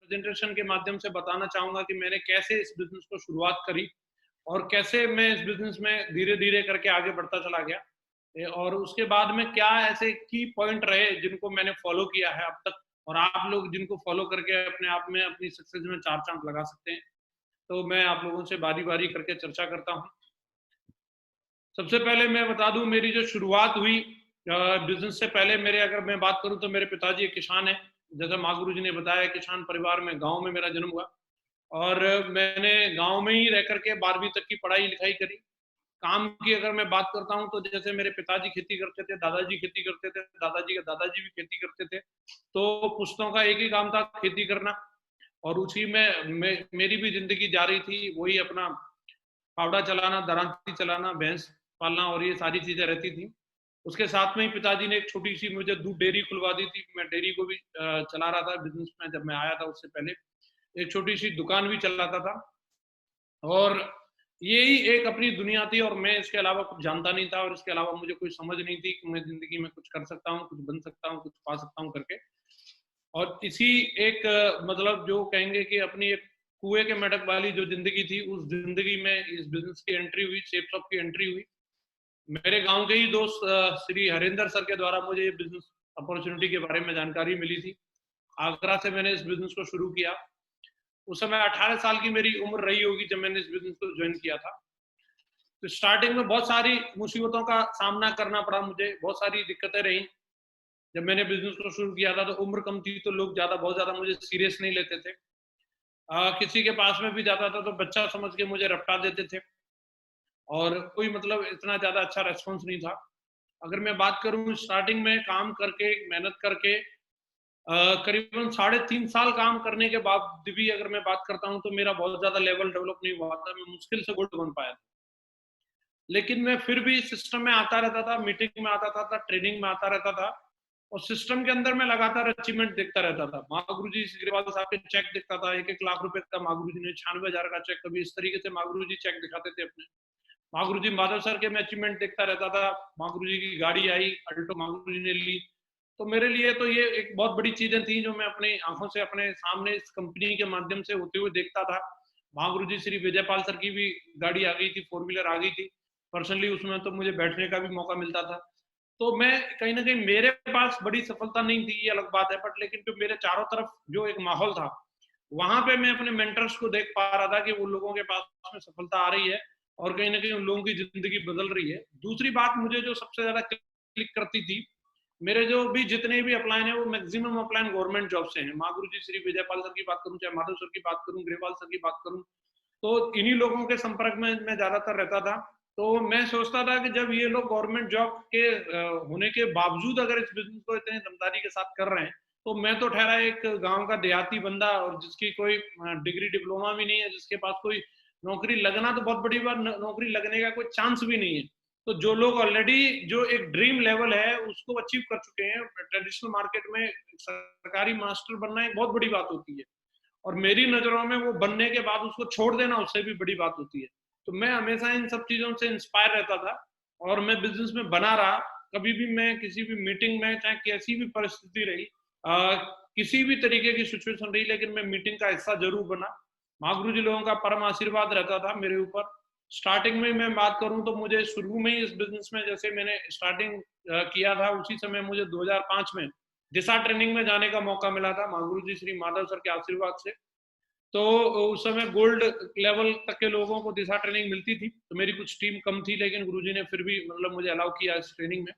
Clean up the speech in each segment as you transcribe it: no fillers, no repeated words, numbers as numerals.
Presentation के माध्यम से बताना चाहूंगा कि मैंने कैसे इस बिजनेस को शुरुआत करी और कैसे मैं इस बिजनेस में धीरे धीरे करके आगे बढ़ता चला गया। और उसके बाद में क्या ऐसे की पॉइंट रहे जिनको मैंने फॉलो किया है अब तक, और आप लोग जिनको फॉलो करके अपने आप में अपनी सक्सेस में चार चांद लगा सकते हैं। तो मैं आप लोगों से बारी बारी करके चर्चा करता हूँ। सबसे पहले मैं बता दूं, मेरी जो शुरुआत हुई बिजनेस से पहले, मेरे अगर मैं बात करूं तो मेरे पिताजी एक किसान हैं। जैसे माँ गुरु जी ने बताया, किसान परिवार में गांव में मेरा जन्म हुआ और मैंने गांव में ही रह करके 12वीं तक की पढ़ाई लिखाई करी। काम की अगर मैं बात करता हूं तो जैसे मेरे पिताजी खेती करते थे, दादाजी खेती करते थे, दादाजी के दादाजी भी खेती करते थे। तो पुश्तों का एक ही काम था, खेती करना। और उसी में मेरी भी जिंदगी जा रही थी, वही अपना फावड़ा चलाना, दरांती चलाना, भैंस पालना और ये सारी चीजें रहती थी। उसके साथ में ही पिताजी ने एक छोटी सी मुझे दूध डेयरी खुलवा दी थी। मैं डेयरी को भी चला रहा था बिजनेस में। जब मैं आया था उससे पहले एक छोटी सी दुकान भी चलाता था। और यही एक अपनी दुनिया थी और मैं इसके अलावा कुछ जानता नहीं था और इसके अलावा मुझे कोई समझ नहीं थी कि मैं जिंदगी में कुछ कर सकता हूँ, कुछ बन सकता हूँ, कुछ पा सकता हूँ करके। और इसी एक मतलब जो कहेंगे कि अपनी एक कुएं के मेढक वाली जो जिंदगी थी, उस जिंदगी में इस बिजनेस की एंट्री हुई, शेप्स ऑफ की एंट्री हुई। मेरे गांव के ही दोस्त श्री हरिंदर सर के द्वारा मुझे ये बिजनेस अपॉर्चुनिटी के बारे में जानकारी मिली थी। आगरा से मैंने इस बिजनेस को शुरू किया। उस समय 18 साल की मेरी उम्र रही होगी जब मैंने इस बिजनेस को ज्वाइन किया था। तो स्टार्टिंग में बहुत सारी मुसीबतों का सामना करना पड़ा मुझे, बहुत सारी दिक्कतें रही। जब मैंने बिजनेस को शुरू किया था तो उम्र कम थी, तो लोग बहुत ज्यादा मुझे सीरियस नहीं लेते थे। किसी के पास में भी जाता था तो बच्चा समझ के मुझे रपटा देते थे और कोई मतलब इतना ज्यादा अच्छा रेस्पॉन्स नहीं था। अगर मैं बात करूं स्टार्टिंग में काम करके, मेहनत करके, करीबन 3.5 साल काम करने के बाद भी अगर मैं बात करता हूं तो मेरा बहुत ज्यादा लेवल डेवलप नहीं हुआ था। मैं मुश्किल से गोल्ड बन पाया था। लेकिन मैं फिर भी सिस्टम में आता रहता था, मीटिंग में आता था, ट्रेनिंग में आता रहता था और सिस्टम के अंदर मैं लगातार अचीवमेंट देखता रहता था। महागुरु जी सिग्रीवाल साहब के चेक दिखता था, 1-1 लाख रुपए का महागुरु जी ने, 96,000 का चेक, कभी इस तरीके से महागुरु जी चेक दिखाते थे अपने। महागुरु जी माधव सर के मैं अचीवमेंट देखता रहता था। महागुरु जी की गाड़ी आई अल्टो, महागुरु जी ने ली। तो मेरे लिए तो ये एक बहुत बड़ी चीजें थी जो मैं अपनी आंखों से अपने सामने इस कंपनी के माध्यम से होते हुए देखता था। महागुरु जी श्री विजयपाल सर की भी गाड़ी आ गई थी, 4 व्हीलर आ गई थी। पर्सनली उसमें तो मुझे बैठने का भी मौका मिलता था। तो मैं कहीं ना कहीं, मेरे पास बड़ी सफलता नहीं थी ये अलग बात है, बट लेकिन जो मेरे चारों तरफ जो एक माहौल था, वहां पे मैं अपने मेंटर्स को देख पा रहा था कि वो लोगों के पास में सफलता आ रही है और कहीं ना कहीं उन लोगों की जिंदगी बदल रही है। दूसरी बात मुझे जो सबसे ज्यादा क्लिक करती थी, मेरे जो भी जितने भी अपलाइन है वो मैक्सिमम अपलाइन गवर्नमेंट जॉब से हैं। महागुरु जी श्री विजयपाल सर की बात करूं, चाहे माधव सर की बात करूं, ग्रेवाल सर की बात करूं, तो इन्हीं लोगों के संपर्क में मैं ज्यादातर रहता था। तो मैं सोचता था कि जब ये लोग गवर्नमेंट जॉब के होने के बावजूद अगर इस बिजनेस को इतने ईमानदारी के साथ कर रहे हैं, तो मैं तो ठहरा एक गांव का देहाती बंदा और जिसकी कोई डिग्री डिप्लोमा भी नहीं है, जिसके पास कोई नौकरी लगना तो बहुत बड़ी बात, नौकरी लगने का कोई चांस भी नहीं है। तो जो लोग ऑलरेडी जो एक ड्रीम लेवल है उसको अचीव कर चुके हैं, ट्रेडिशनल मार्केट में सरकारी मास्टर बनना एक बहुत बड़ी बात होती है और मेरी नजरों में वो बनने के बाद उसको छोड़ देना उससे भी बड़ी बात होती है। तो मैं हमेशा इन सब चीजों से इंस्पायर रहता था और मैं बिजनेस में बना रहा। कभी भी मैं किसी भी मीटिंग में, चाहे कैसी भी परिस्थिति रही, किसी भी तरीके की सिचुएशन रही, लेकिन मैं मीटिंग का हिस्सा जरूर बना। महागुरु जी लोगों का परम आशीर्वाद रहता था मेरे ऊपर। स्टार्टिंग में मैं बात करूं तो मुझे शुरू में ही इस बिजनेस में, जैसे मैंने स्टार्टिंग किया था, उसी समय मुझे 2005 में दिशा ट्रेनिंग में जाने का मौका मिला था महागुरु जी श्री माधव सर के आशीर्वाद से। तो उस समय गोल्ड लेवल तक के लोगों को दिशा ट्रेनिंग मिलती थी, तो मेरी कुछ टीम कम थी, लेकिन गुरुजी ने फिर भी मतलब मुझे अलाउ किया इस ट्रेनिंग में।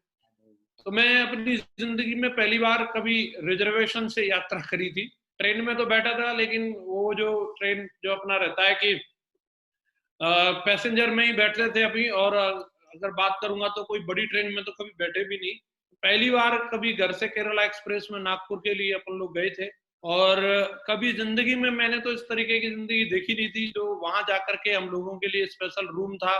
तो मैं अपनी जिंदगी में पहली बार कभी रिजर्वेशन से यात्रा करी थी। ट्रेन में तो बैठा था, लेकिन वो जो ट्रेन जो अपना रहता है कि पैसेंजर में ही बैठते थे अभी, और अगर बात करूंगा तो कोई बड़ी ट्रेन में तो कभी बैठे भी नहीं। पहली बार कभी घर से केरला एक्सप्रेस में नागपुर के लिए अपन लोग गए थे और कभी जिंदगी में मैंने तो इस तरीके की जिंदगी देखी नहीं थी। जो वहां जाकर के हम लोगों के लिए स्पेशल रूम था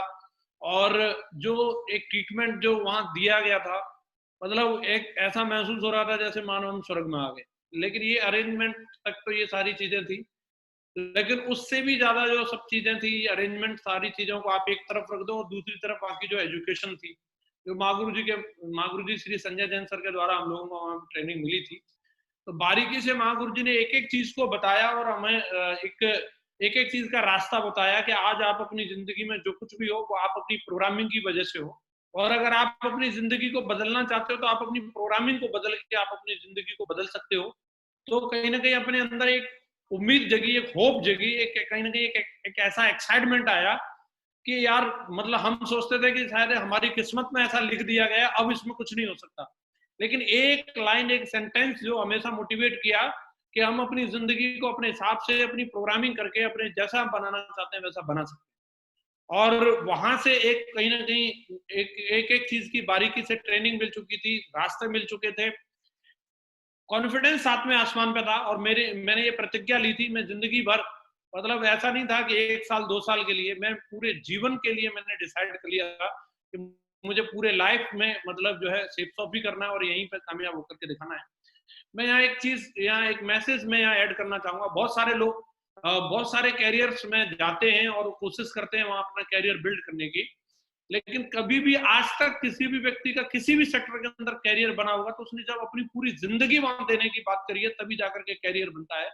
और जो एक ट्रीटमेंट जो वहां दिया गया था, मतलब एक ऐसा महसूस हो रहा था जैसे मानो हम स्वर्ग में आ गए। लेकिन ये अरेंजमेंट तक तो ये सारी चीजें थी, लेकिन उससे भी ज्यादा जो सब चीजें थी, अरेंजमेंट, सारी चीजों को आप एक तरफ रख दो और दूसरी तरफ आपकी जो एजुकेशन थी, जो महागुरु जी श्री संजय जैन सर के द्वारा हम लोगों को वहां ट्रेनिंग मिली थी, तो बारीकी से महागुरु जी ने एक एक चीज को बताया और हमें एक एक चीज का रास्ता बताया कि आज आप अपनी जिंदगी में जो कुछ भी हो वो आप अपनी प्रोग्रामिंग की वजह से हो, और अगर आप अपनी जिंदगी को बदलना चाहते हो तो आप अपनी प्रोग्रामिंग को बदल के आप अपनी जिंदगी को बदल सकते हो। तो कहीं ना कहीं अपने अंदर एक उम्मीद जगी, एक होप जगी, एक कहीं ना कहीं एक ऐसा एक्साइटमेंट आया कि यार मतलब हम सोचते थे कि शायद हमारी किस्मत में ऐसा लिख दिया गया, अब इसमें कुछ नहीं हो सकता। लेकिन एक लाइन, एक सेंटेंस जो हमेशा मोटिवेट किया कि हम अपनी जिंदगी को अपने हिसाब से अपनी प्रोग्रामिंग करके अपने जैसा हम बनाना चाहते हैं वैसा बना सकते हैं। और वहां से एक कहीं ना कहीं एक एक चीज की बारीकी से ट्रेनिंग मिल चुकी थी, रास्ते मिल चुके थे, कॉन्फिडेंस सातवें आसमान पे था। और मैंने ये प्रतिज्ञा ली थी, मैं जिंदगी भर, मतलब ऐसा नहीं था कि 1 साल 2 साल के लिए, मैं पूरे जीवन के लिए मैंने डिसाइड कर लिया था कि मुझे पूरे लाइफ में मतलब जो है सेफ ऑफ भी करना है और यहीं पे कामयाब होकर के दिखाना है। मैं यहाँ एक चीज, यहाँ एक मैसेज मैं यहाँ ऐड करना चाहूंगा। बहुत सारे लोग बहुत सारे कैरियर्स में जाते हैं और कोशिश करते हैं वहां अपना कैरियर बिल्ड करने की, लेकिन कभी भी आज तक किसी भी व्यक्ति का किसी भी सेक्टर के अंदर कैरियर बना होगा तो उसने जब अपनी पूरी जिंदगी वहां देने की बात करी है तभी जाकर के कैरियर बनता है।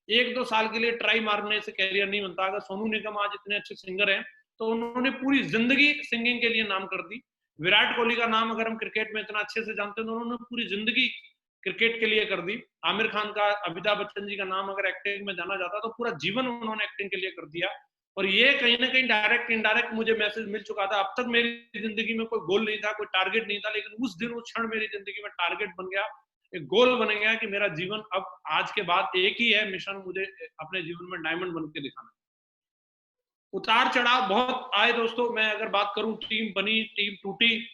1-2 साल के लिए ट्राई मारने से कैरियर नहीं बनता। अगर सोनू निगम आज इतने अच्छे सिंगर हैं तो उन्होंने पूरी जिंदगी सिंगिंग के लिए नाम कर दी। विराट कोहली का नाम अगर हम क्रिकेट में इतना अच्छे से जानते हैं तो उन्होंने पूरी जिंदगी क्रिकेट के लिए कर दी। आमिर खान का, अमिताभ बच्चन जी का नाम अगर एक्टिंग में जाना जाता तो पूरा जीवन उन्होंने एक्टिंग के लिए कर दिया। और ये कहीं ना कहीं डायरेक्ट इनडायरेक्ट मुझे मैसेज मिल चुका था। अब तक मेरी जिंदगी में कोई गोल नहीं था, कोई टारगेट नहीं था, लेकिन उस दिन उस क्षण मेरी जिंदगी में टारगेट बन गया, एक गोल बन गया कि मेरा जीवन अब आज के बाद एक ही है मिशन, मुझे अपने जीवन में डायमंड बन के दिखाना। उतार चढ़ाव बहुत आए दोस्तों। मैं अगर बात करूं, टीम बनी, टीम टूटी,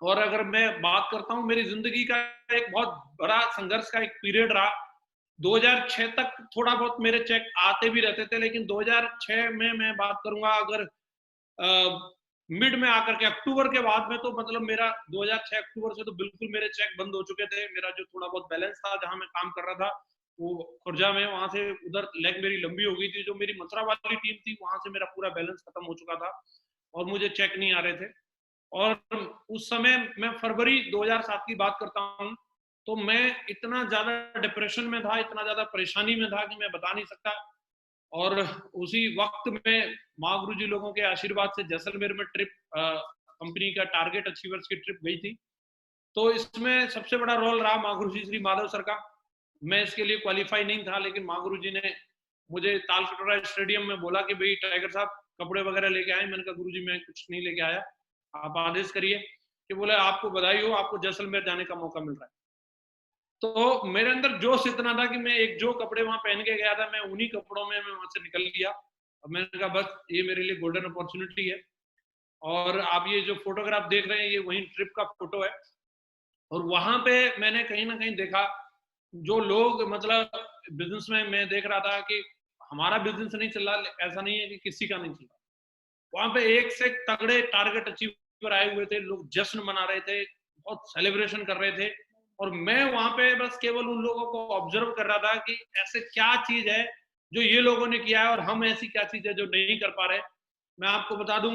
और अगर मैं बात करता हूं मेरी जिंदगी का एक बहुत बड़ा संघर्ष का एक पीरियड रहा। 2006 तक थोड़ा बहुत मेरे चेक आते भी रहते थे, लेकिन 2006 में मैं बात करूंगा अगर मिड में आकर के अक्टूबर के बाद में, तो मतलब मेरा 2006 अक्टूबर से तो बिल्कुल मेरे चेक बंद हो चुके थे। मेरा जो थोड़ा बहुत बैलेंस था जहां मैं काम कर रहा था वो खुर्जा में, वहां से उधर लेग मेरी लंबी हो गई थी। जो मेरी मथुरा वाली टीम थी वहां से मेरा पूरा बैलेंस खत्म हो चुका था और मुझे चेक नहीं आ रहे थे। और उस समय मैं फरवरी 2007 की बात करता हूँ, तो मैं इतना ज्यादा डिप्रेशन में था, इतना ज्यादा परेशानी में था कि मैं बता नहीं सकता। और उसी वक्त में माँ गुरु जी लोगों के आशीर्वाद से जैसलमेर में ट्रिप, कंपनी का टारगेट अचीवर्स की ट्रिप गई थी। तो इसमें सबसे बड़ा रोल रहा माँ गुरु जी श्री माधव सर का। मैं इसके लिए क्वालिफाई नहीं था, लेकिन माँ गुरु जी ने मुझे ताल कटोरा स्टेडियम में बोला कि भाई टाइगर साहब कपड़े वगैरह लेके आए। मैंने कहा गुरु जी मैं कुछ नहीं लेके आया, आप आदेश करिए। कि बोले आपको बधाई हो, आपको जैसलमेर जाने का मौका मिल रहा है। तो मेरे अंदर जोश इतना था कि मैं एक जो कपड़े वहां पहन के गया था मैं उन्हीं कपड़ों में मैं वहां से निकल लिया। और मैंने कहा बस ये मेरे लिए गोल्डन अपॉर्चुनिटी है। और आप ये जो फोटोग्राफ देख रहे हैं ये वही ट्रिप का फोटो है। और वहां पे मैंने कहीं ना कहीं देखा जो लोग, मतलब बिजनेस में मैं देख रहा था कि हमारा बिजनेस नहीं चल रहा, ऐसा नहीं है कि किसी का नहीं चल रहा। वहां पे एक से तगड़े टारगेट अचीवर आए हुए थे, लोग जश्न मना रहे थे, बहुत सेलिब्रेशन कर रहे थे। और मैं वहां पे बस केवल उन लोगों को ऑब्जर्व कर रहा था कि ऐसे क्या चीज है जो ये लोगों ने किया है और हम ऐसी क्या चीज है जो नहीं कर पा रहे। मैं आपको बता दूं,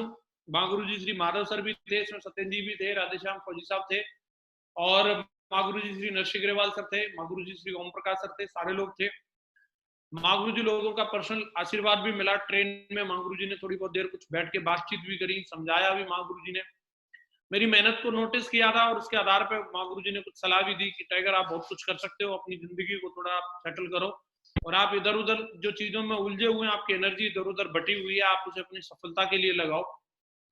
माँ गुरु जी श्री माधव सर भी थे इसमें, सत्येंद्र जी भी थे, राधेश्याम फौजी साहब थे, और माँ गुरु जी श्री नरसिंह अग्रवाल सर थे, माँ गुरु जी श्री ओम प्रकाश सर थे, सारे लोग थे। माँ गुरु जी लोगों का पर्सनल आशीर्वाद भी मिला। ट्रेन में माँ गुरु जी ने थोड़ी बहुत देर कुछ बैठ के बातचीत भी करी, समझाया भी माँ गुरु जी ने, मेरी मेहनत को नोटिस किया था और उसके आधार पे माँ गुरु जी ने कुछ सलाह भी दी कि टाइगर आप बहुत कुछ कर सकते हो, अपनी जिंदगी को थोड़ा आप सेटल करो और आप इधर उधर जो चीजों में उलझे हुए हैं, आपकी एनर्जी इधर उधर बटी हुई है, आप उसे अपनी सफलता के लिए लगाओ।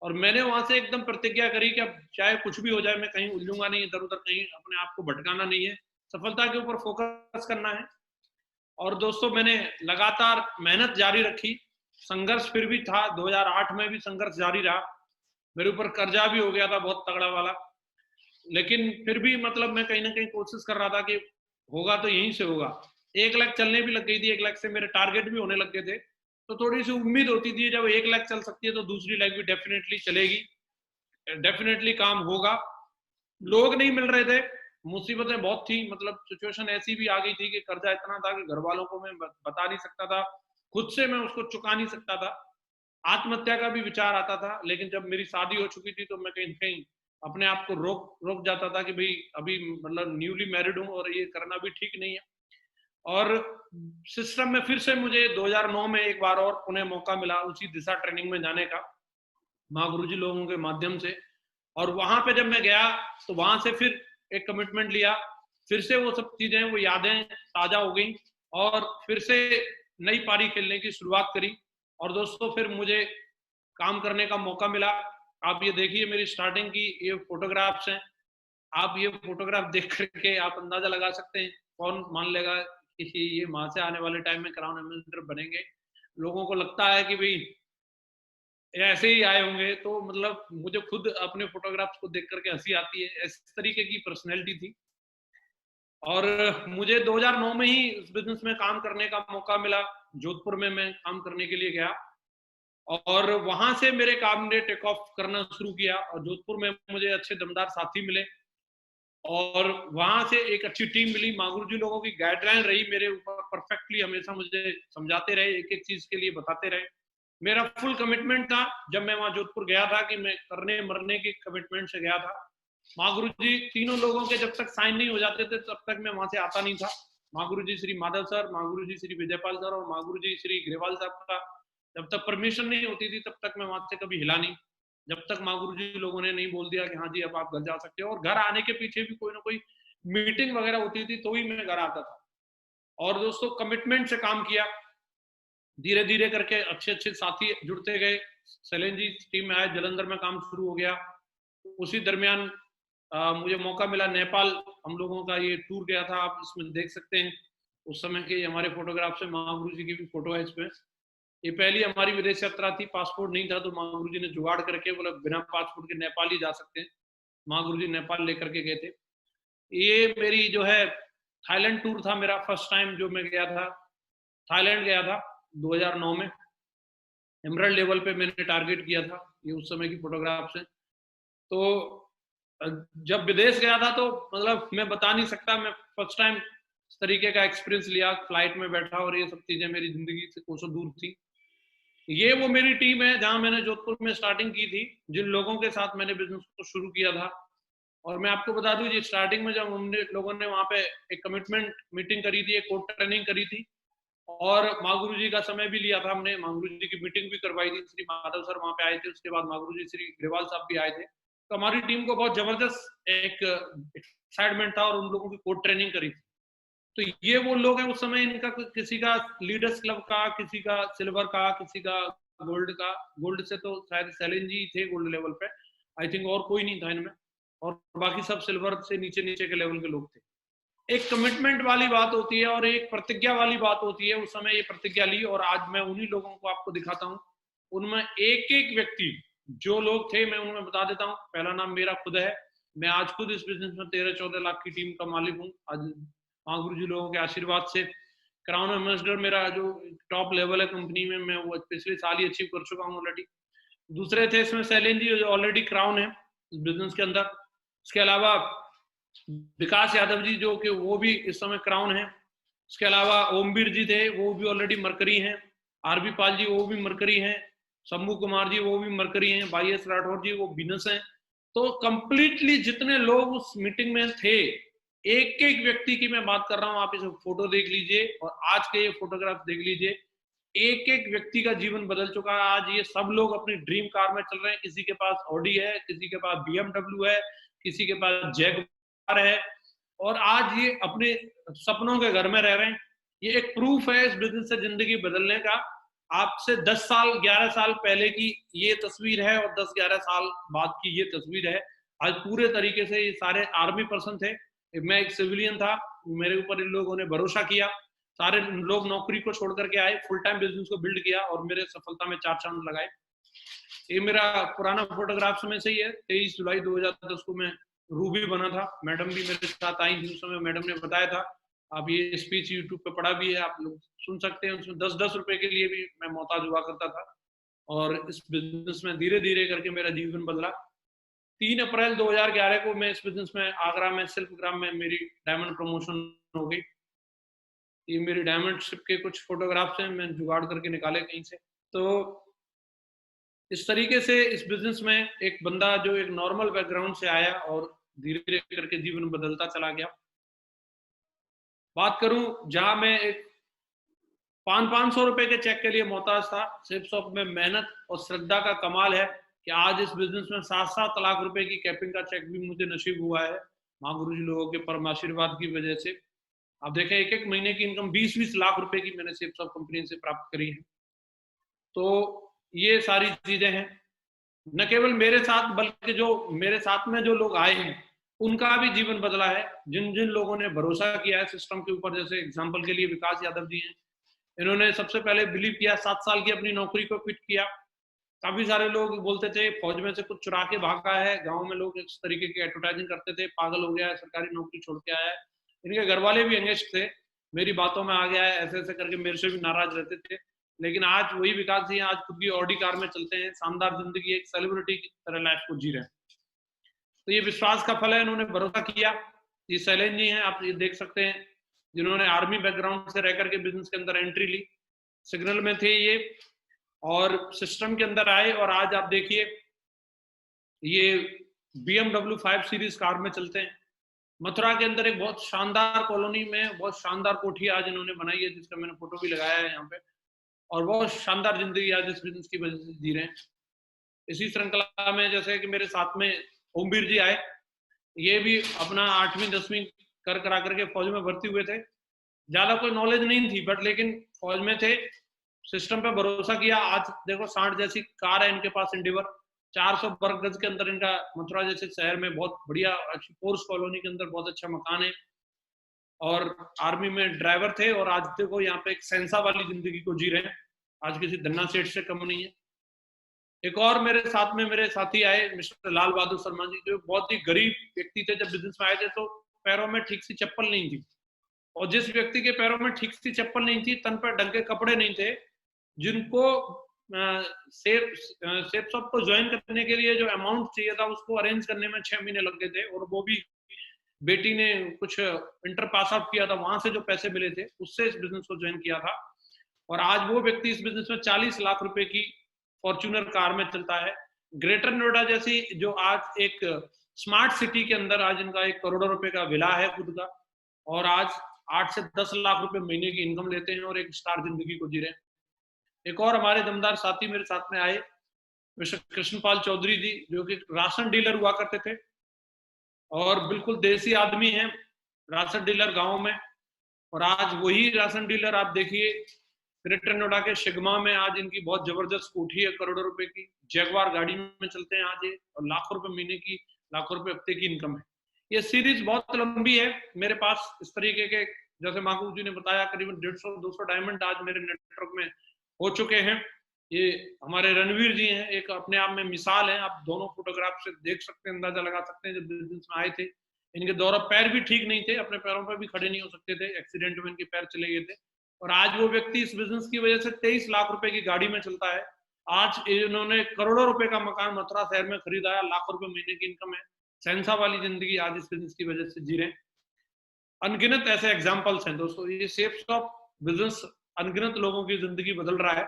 और मैंने वहां से एकदम प्रतिज्ञा करी कि अब चाहे कुछ भी हो जाए मैं कहीं उलझूंगा नहीं, इधर उधर कहीं अपने आप को भटकाना नहीं है, सफलता के ऊपर फोकस करना है। और दोस्तों मैंने लगातार मेहनत जारी रखी। संघर्ष फिर भी था, 2008 में भी संघर्ष जारी रहा। मेरे ऊपर कर्जा भी हो गया था बहुत तगड़ा वाला, लेकिन फिर भी मतलब मैं कहीं ना कहीं कोशिश कर रहा था कि होगा तो यहीं से होगा। 1 लाख चलने भी लग गई थी, 1 लाख से मेरे टारगेट भी होने लग गए थे। तो थोड़ी सी उम्मीद होती थी जब 1 लाख चल सकती है तो दूसरी लाख भी डेफिनेटली चलेगी, डेफिनेटली काम होगा। लोग नहीं मिल रहे थे, मुसीबतें बहुत थी, मतलब सिचुएशन ऐसी भी आ गई थी कि कर्जा इतना था कि घर वालों को मैं बता नहीं सकता था, खुद से मैं उसको चुका नहीं सकता था। आत्महत्या का भी विचार आता था, लेकिन जब मेरी शादी हो चुकी थी तो मैं कहीं कहीं अपने आप को रोक रोक जाता था कि भाई अभी मतलब न्यूली मैरिड हूँ और ये करना भी ठीक नहीं है। और सिस्टम में फिर से मुझे 2009 में एक बार और उन्हें मौका मिला उसी दिशा ट्रेनिंग में जाने का, माँ गुरुजी लोगों के माध्यम से। और वहां पे जब मैं गया तो वहां से फिर एक कमिटमेंट लिया, फिर से वो सब चीजें, वो यादें ताजा हो गई और फिर से नई पारी खेलने की शुरुआत करी। और दोस्तों फिर मुझे काम करने का मौका मिला। आप ये देखिए मेरी स्टार्टिंग की ये फोटोग्राफ्स हैं। आप ये फोटोग्राफ देख करके आप अंदाजा लगा सकते हैं, कौन मान लेगा कि ये वहां से आने वाले टाइम में क्राउन एम्बेसडर बनेंगे। लोगों को लगता है कि भाई ऐसे ही आए होंगे, तो मतलब मुझे खुद अपने फोटोग्राफ्स को देख करके हंसी आती है, इस तरीके की पर्सनैलिटी थी। और मुझे 2009 में ही इस बिजनेस में काम करने का मौका मिला। जोधपुर में मैं काम करने के लिए गया और वहां से मेरे काम ने टेक ऑफ करना शुरू किया और जोधपुर में मुझे अच्छे दमदार साथी मिले और वहां से एक अच्छी टीम मिली। मागुर जी लोगों की गाइडलाइन रही मेरे ऊपर परफेक्टली, हमेशा मुझे समझाते रहे, एक एक चीज के लिए बताते रहे। मेरा फुल कमिटमेंट था जब मैं वहां जोधपुर गया था कि मैं करने मरने के कमिटमेंट से गया था। महागुरु जी तीनों लोगों के जब तक साइन नहीं हो जाते थे तब तक मैं वहां से आता नहीं था। महागुरु जी श्री माधव सर, महागुरु जी श्री विजयपाल सर और महागुरु जी श्री ग्रेवाल साहब का जब तक परमिशन नहीं होती थी तब तक मैं वहां से कभी हिला नहीं। जब तक महागुरु जी लोगों ने नहीं बोल दिया कि हाँ जी अब आप घर जा सकते हो, और घर आने के पीछे भी कोई ना कोई मीटिंग वगैरह होती थी तो ही मैं घर आता था। और दोस्तों कमिटमेंट से काम किया, धीरे धीरे करके अच्छे अच्छे साथी जुड़ते गए। सैलेन जी टीम में आए, जलंधर में काम शुरू हो गया। उसी दरमियान मुझे मौका मिला नेपाल, हम लोगों का ये टूर गया था, आप इसमें देख सकते हैं उस समय के हमारे फोटोग्राफ से। महागुरु जी की भी फोटो है इसमें। ये पहली हमारी विदेश यात्रा थी, पासपोर्ट नहीं था तो महागुरु जी ने जुगाड़ करके बोला बिना पासपोर्ट के नेपाल ही जा सकते हैं। महागुरु जी नेपाल लेकर के गए थे। ये मेरी जो है थाईलैंड टूर था मेरा, फर्स्ट टाइम जो मैं गया था, थाईलैंड गया था 2009 में। एमरल्ड लेवल पे मैंने टारगेट किया था, ये उस समय की फोटोग्राफ्स हैं। तो जब विदेश गया था तो मतलब मैं बता नहीं सकता, मैं फर्स्ट टाइम इस तरीके का एक्सपीरियंस लिया, फ्लाइट में बैठा और ये सब चीजें मेरी जिंदगी से कोसों दूर थी। ये वो मेरी टीम है जहां मैंने जोधपुर में स्टार्टिंग की थी, जिन लोगों के साथ मैंने बिजनेस को शुरू किया था। और मैं आपको बता दूं, ये स्टार्टिंग में जब हमने लोगों ने वहां पे एक कमिटमेंट मीटिंग करी थी, एक कोड ट्रेनिंग करी थी और माँ गुरु जी का समय भी लिया था हमने, माँ गुरु जी की मीटिंग भी करवाई थी, श्री माधव सर वहां पे आए थे, उसके बाद माँ गुरु जी श्री ग्रेवाल साहब भी आए थे। तो हमारी टीम को बहुत जबरदस्त एक एक्साइटमेंट था और उन लोगों की कोड ट्रेनिंग करी थी। तो ये वो लोग हैं, उस समय इनका किसी का लीडर्स क्लब का, किसी का सिल्वर का, किसी का गोल्ड का। गोल्ड से तो शायद सैलिन जी थे गोल्ड लेवल पे, आई थिंक, और कोई नहीं था इनमें, और बाकी सब सिल्वर से नीचे नीचे के लेवल के लोग थे। एक कमिटमेंट वाली बात होती है और एक प्रतिज्ञा वाली बात होती है। उस समय ये प्रतिज्ञा ली और आज मैं उन्हीं लोगों को आपको दिखाता हूँ। उनमें एक एक व्यक्ति जो लोग थे मैं उनमें बता देता हूँ। पहला नाम मेरा खुद है, मैं आज खुद इस बिजनेस में 13-14 लाख की टीम का मालिक हूँ आज, माँ गुरु जी लोगों के आशीर्वाद से। क्राउन एम्बेसडर मेरा जो टॉप लेवल है कंपनी में, मैं वो पिछले साल ही अचीव कर चुका हूँ ऑलरेडी। दूसरे थे इसमें सैलेन जी जो ऑलरेडी क्राउन है इस बिजनेस के अंदर। इसके अलावा विकास यादव जी जो कि वो भी इस समय क्राउन है। इसके अलावा ओमवीर जी थे, वो भी ऑलरेडी मरकरी हैं। आरबी पाल जी वो भी मरकरी हैं। शंभू कुमार जी वो भी मरकरी हैं। वाई एस राठौर जी वो बिनस हैं। तो कंप्लीटली जितने लोग उस मीटिंग में थे, एक एक व्यक्ति की मैं बात कर रहा हूं, आप इसे फोटो देख लीजिए और आज के ये फोटोग्राफ देख लीजिए। एक एक व्यक्ति का जीवन बदल चुका है। आज ये सब लोग अपनी ड्रीम कार में चल रहे हैं, किसी के पास ऑडी है, किसी के पास बीएमडब्ल्यू है, किसी के पास जैगवार है, और आज ये अपने सपनों के घर में रह रहे हैं। ये एक प्रूफ है इस बिजनेस से जिंदगी बदलने का। आपसे 10 साल 11 साल पहले की ये तस्वीर है और 10-11 साल बाद की ये तस्वीर है। आज पूरे तरीके से ये सारे आर्मी पर्सन थे, मैं एक सिविलियन था, मेरे ऊपर इन लोगों ने भरोसा किया। सारे लोग नौकरी को छोड़ करके आए, फुल टाइम बिजनेस को बिल्ड किया और मेरे सफलता में 4 चांद लगाए। ये मेरा पुराना फोटोग्राफ्स में से ही है। 23 जुलाई 2010 को मैं रूबी बना था, मैडम भी मेरे साथ आई थी उस समय, मैडम ने बताया था। अब ये स्पीच यूट्यूब पे पड़ा भी है, आप लोग सुन सकते हैं। उसमें 10-10 रुपए के लिए भी मैं मोहताज हुआ करता था और इस बिजनेस में धीरे धीरे करके मेरा जीवन बदला। 3 अप्रैल 2011 को मैं इस बिजनेस में आगरा में सिल्क ग्राम में मेरी डायमंड प्रमोशन हो गई। ये मेरी डायमंड शिप के कुछ फोटोग्राफ्स हैं, मैं जुगाड़ करके निकाले कहीं से। तो इस तरीके से इस बिजनेस में एक बंदा जो एक नॉर्मल बैकग्राउंड से आया और धीरे धीरे करके जीवन बदलता चला गया। बात करूं जहां मैं एक 500 रुपए के चेक के लिए मोहताज था, सेफ शॉप में मेहनत और श्रद्धा का कमाल है कि आज इस बिजनेस में 7-7 लाख रुपए की कैपिंग का चेक भी मुझे नसीब हुआ है, माँ गुरु जी लोगों के परम आशीर्वाद की वजह से। आप देखें, एक एक महीने की इनकम 20-20 लाख रुपए की मैंने सेफ शॉप कंपनी से प्राप्त करी है। तो ये सारी चीजें हैं, न केवल मेरे साथ बल्कि जो मेरे साथ में जो लोग आए हैं उनका भी जीवन बदला है। जिन जिन लोगों ने भरोसा किया है सिस्टम के ऊपर, जैसे एग्जांपल के लिए विकास यादव जी हैं, इन्होंने सबसे पहले बिलीव किया, 7 साल की अपनी नौकरी को क्विट किया। काफी सारे लोग बोलते थे फौज में से कुछ चुरा के भागा है, गांव में लोग इस तरीके की एडवर्टाइजिंग करते थे, पागल हो गया है, सरकारी नौकरी छोड़ के आया है। इनके घर वाले भी एंगेज थे, मेरी बातों में आ गया है, ऐसे ऐसे करके मेरे से भी नाराज रहते थे। लेकिन आज वही विकास जी आज खुद की ऑडी कार में चलते हैं, शानदार जिंदगी, एक सेलिब्रिटी की तरह लाइफ को जी रहे हैं। तो ये विश्वास का फल है, इन्होंने भरोसा किया। ये शैलेंद्र जी हैं, आप ये देख सकते हैं, जिन्होंने आर्मी बैकग्राउंड से रह करके बिजनेस के अंदर एंट्री ली। सिग्नल में थे ये और सिस्टम के अंदर आए और आज आप देखिए ये BMW 5 सीरीज कार में चलते हैं। मथुरा के अंदर एक बहुत शानदार कॉलोनी में बहुत शानदार कोठी आज इन्होंने बनाई है, जिसका मैंने फोटो भी लगाया है यहाँ पे, और बहुत शानदार जिंदगी आज इस बिजनेस की वजह से जी रहे हैं। इसी श्रृंखला में जैसे कि मेरे साथ में ओमवीर जी आए, ये भी अपना 8वीं 10वीं कर करा करके फौज में भर्ती हुए थे। ज्यादा कोई नॉलेज नहीं थी बट लेकिन फौज में थे, सिस्टम पे भरोसा किया। आज देखो 60 जैसी कार है इनके पास, इंडिवर, 400 वर्ग गज के अंदर इनका मथुरा जैसे शहर में बहुत बढ़िया अच्छी फोर्स कॉलोनी के अंदर बहुत अच्छा मकान है, और आर्मी में ड्राइवर थे और आज देखो यहाँ पे एक सेंसा वाली जिंदगी को जी रहे हैं, आज किसी धन्ना सेठ से कम नहीं है। एक और मेरे साथ में मेरे साथी आए, मिस्टर लाल बहादुर शर्मा जी, जो बहुत ही गरीब व्यक्ति थे। जब बिजनेस में आए थे तो पैरों में ठीक सी चप्पल नहीं थी, और जिस व्यक्ति के पैरों में ठीक सी चप्पल नहीं थी, तन पर ढंग के कपड़े नहीं थे, जिनको सेफ शॉप को ज्वाइन करने के लिए जो अमाउंट चाहिए था उसको अरेंज करने में 6 महीने लग गए थे, और वो भी बेटी ने कुछ इंटर पास आउट किया था, वहां से जो पैसे मिले थे उससे इस बिजनेस को ज्वाइन किया था। और आज वो व्यक्ति इस बिजनेस में 40 लाख रुपए की फॉर्च्यूनर कार में चलता है। ग्रेटर नोएडा जैसी जो आज एक स्मार्ट सिटी के अंदर आज इनका 1 करोड़ रुपए का विला है खुद का, और आज 8 से 10 लाख रुपए महीने की इनकम लेते हैं और एक स्टार जिंदगी को जी रहे हैं। एक और हमारे दमदार साथी मेरे साथ में आए, मिस्टर कृष्णपाल चौधरी जी, जो कि राशन डीलर हुआ करते थे और बिल्कुल देसी आदमी हैं, राशन डीलर गांव में। और आज वही राशन डीलर आप देखिए ग्रेटर नोएडा के सिग्मा में आज इनकी बहुत जबरदस्त कोठी है, करोड़ों रुपए की जैगवार गाड़ी में चलते हैं आज ये, और लाखों रुपए महीने की, लाखों रुपए हफ्ते की इनकम है। ये सीरीज बहुत लंबी है मेरे पास इस तरीके के, जैसे माकू जी ने बताया करीबन 150-200 डायमंड आज मेरे नेटवर्क में हो चुके हैं। ये हमारे रणवीर जी हैं, एक अपने आप में मिसाल है, आप दोनों फोटोग्राफ से देख सकते हैं, अंदाजा लगा सकते हैं। जब बिजनेस में आए थे इनके दोनों पैर भी ठीक नहीं थे, अपने पैरों पर भी खड़े नहीं हो सकते थे, एक्सीडेंट में इनके पैर चले गए थे, और आज वो व्यक्ति इस बिजनेस की वजह से 23 लाख रुपए की गाड़ी में चलता है। आज इन्होंने करोड़ों रुपए का मकान मथुरा शहर में खरीदा है, लाखों रुपए महीने की इनकम है, सेंसा वाली जिंदगी आज इस बिजनेस की वजह से जी रहे हैं। अनगिनत ऐसे एग्जाम्पल्स हैं दोस्तों, ये सेफ शॉप बिजनेस अनगिनत लोगों की जिंदगी बदल रहा है।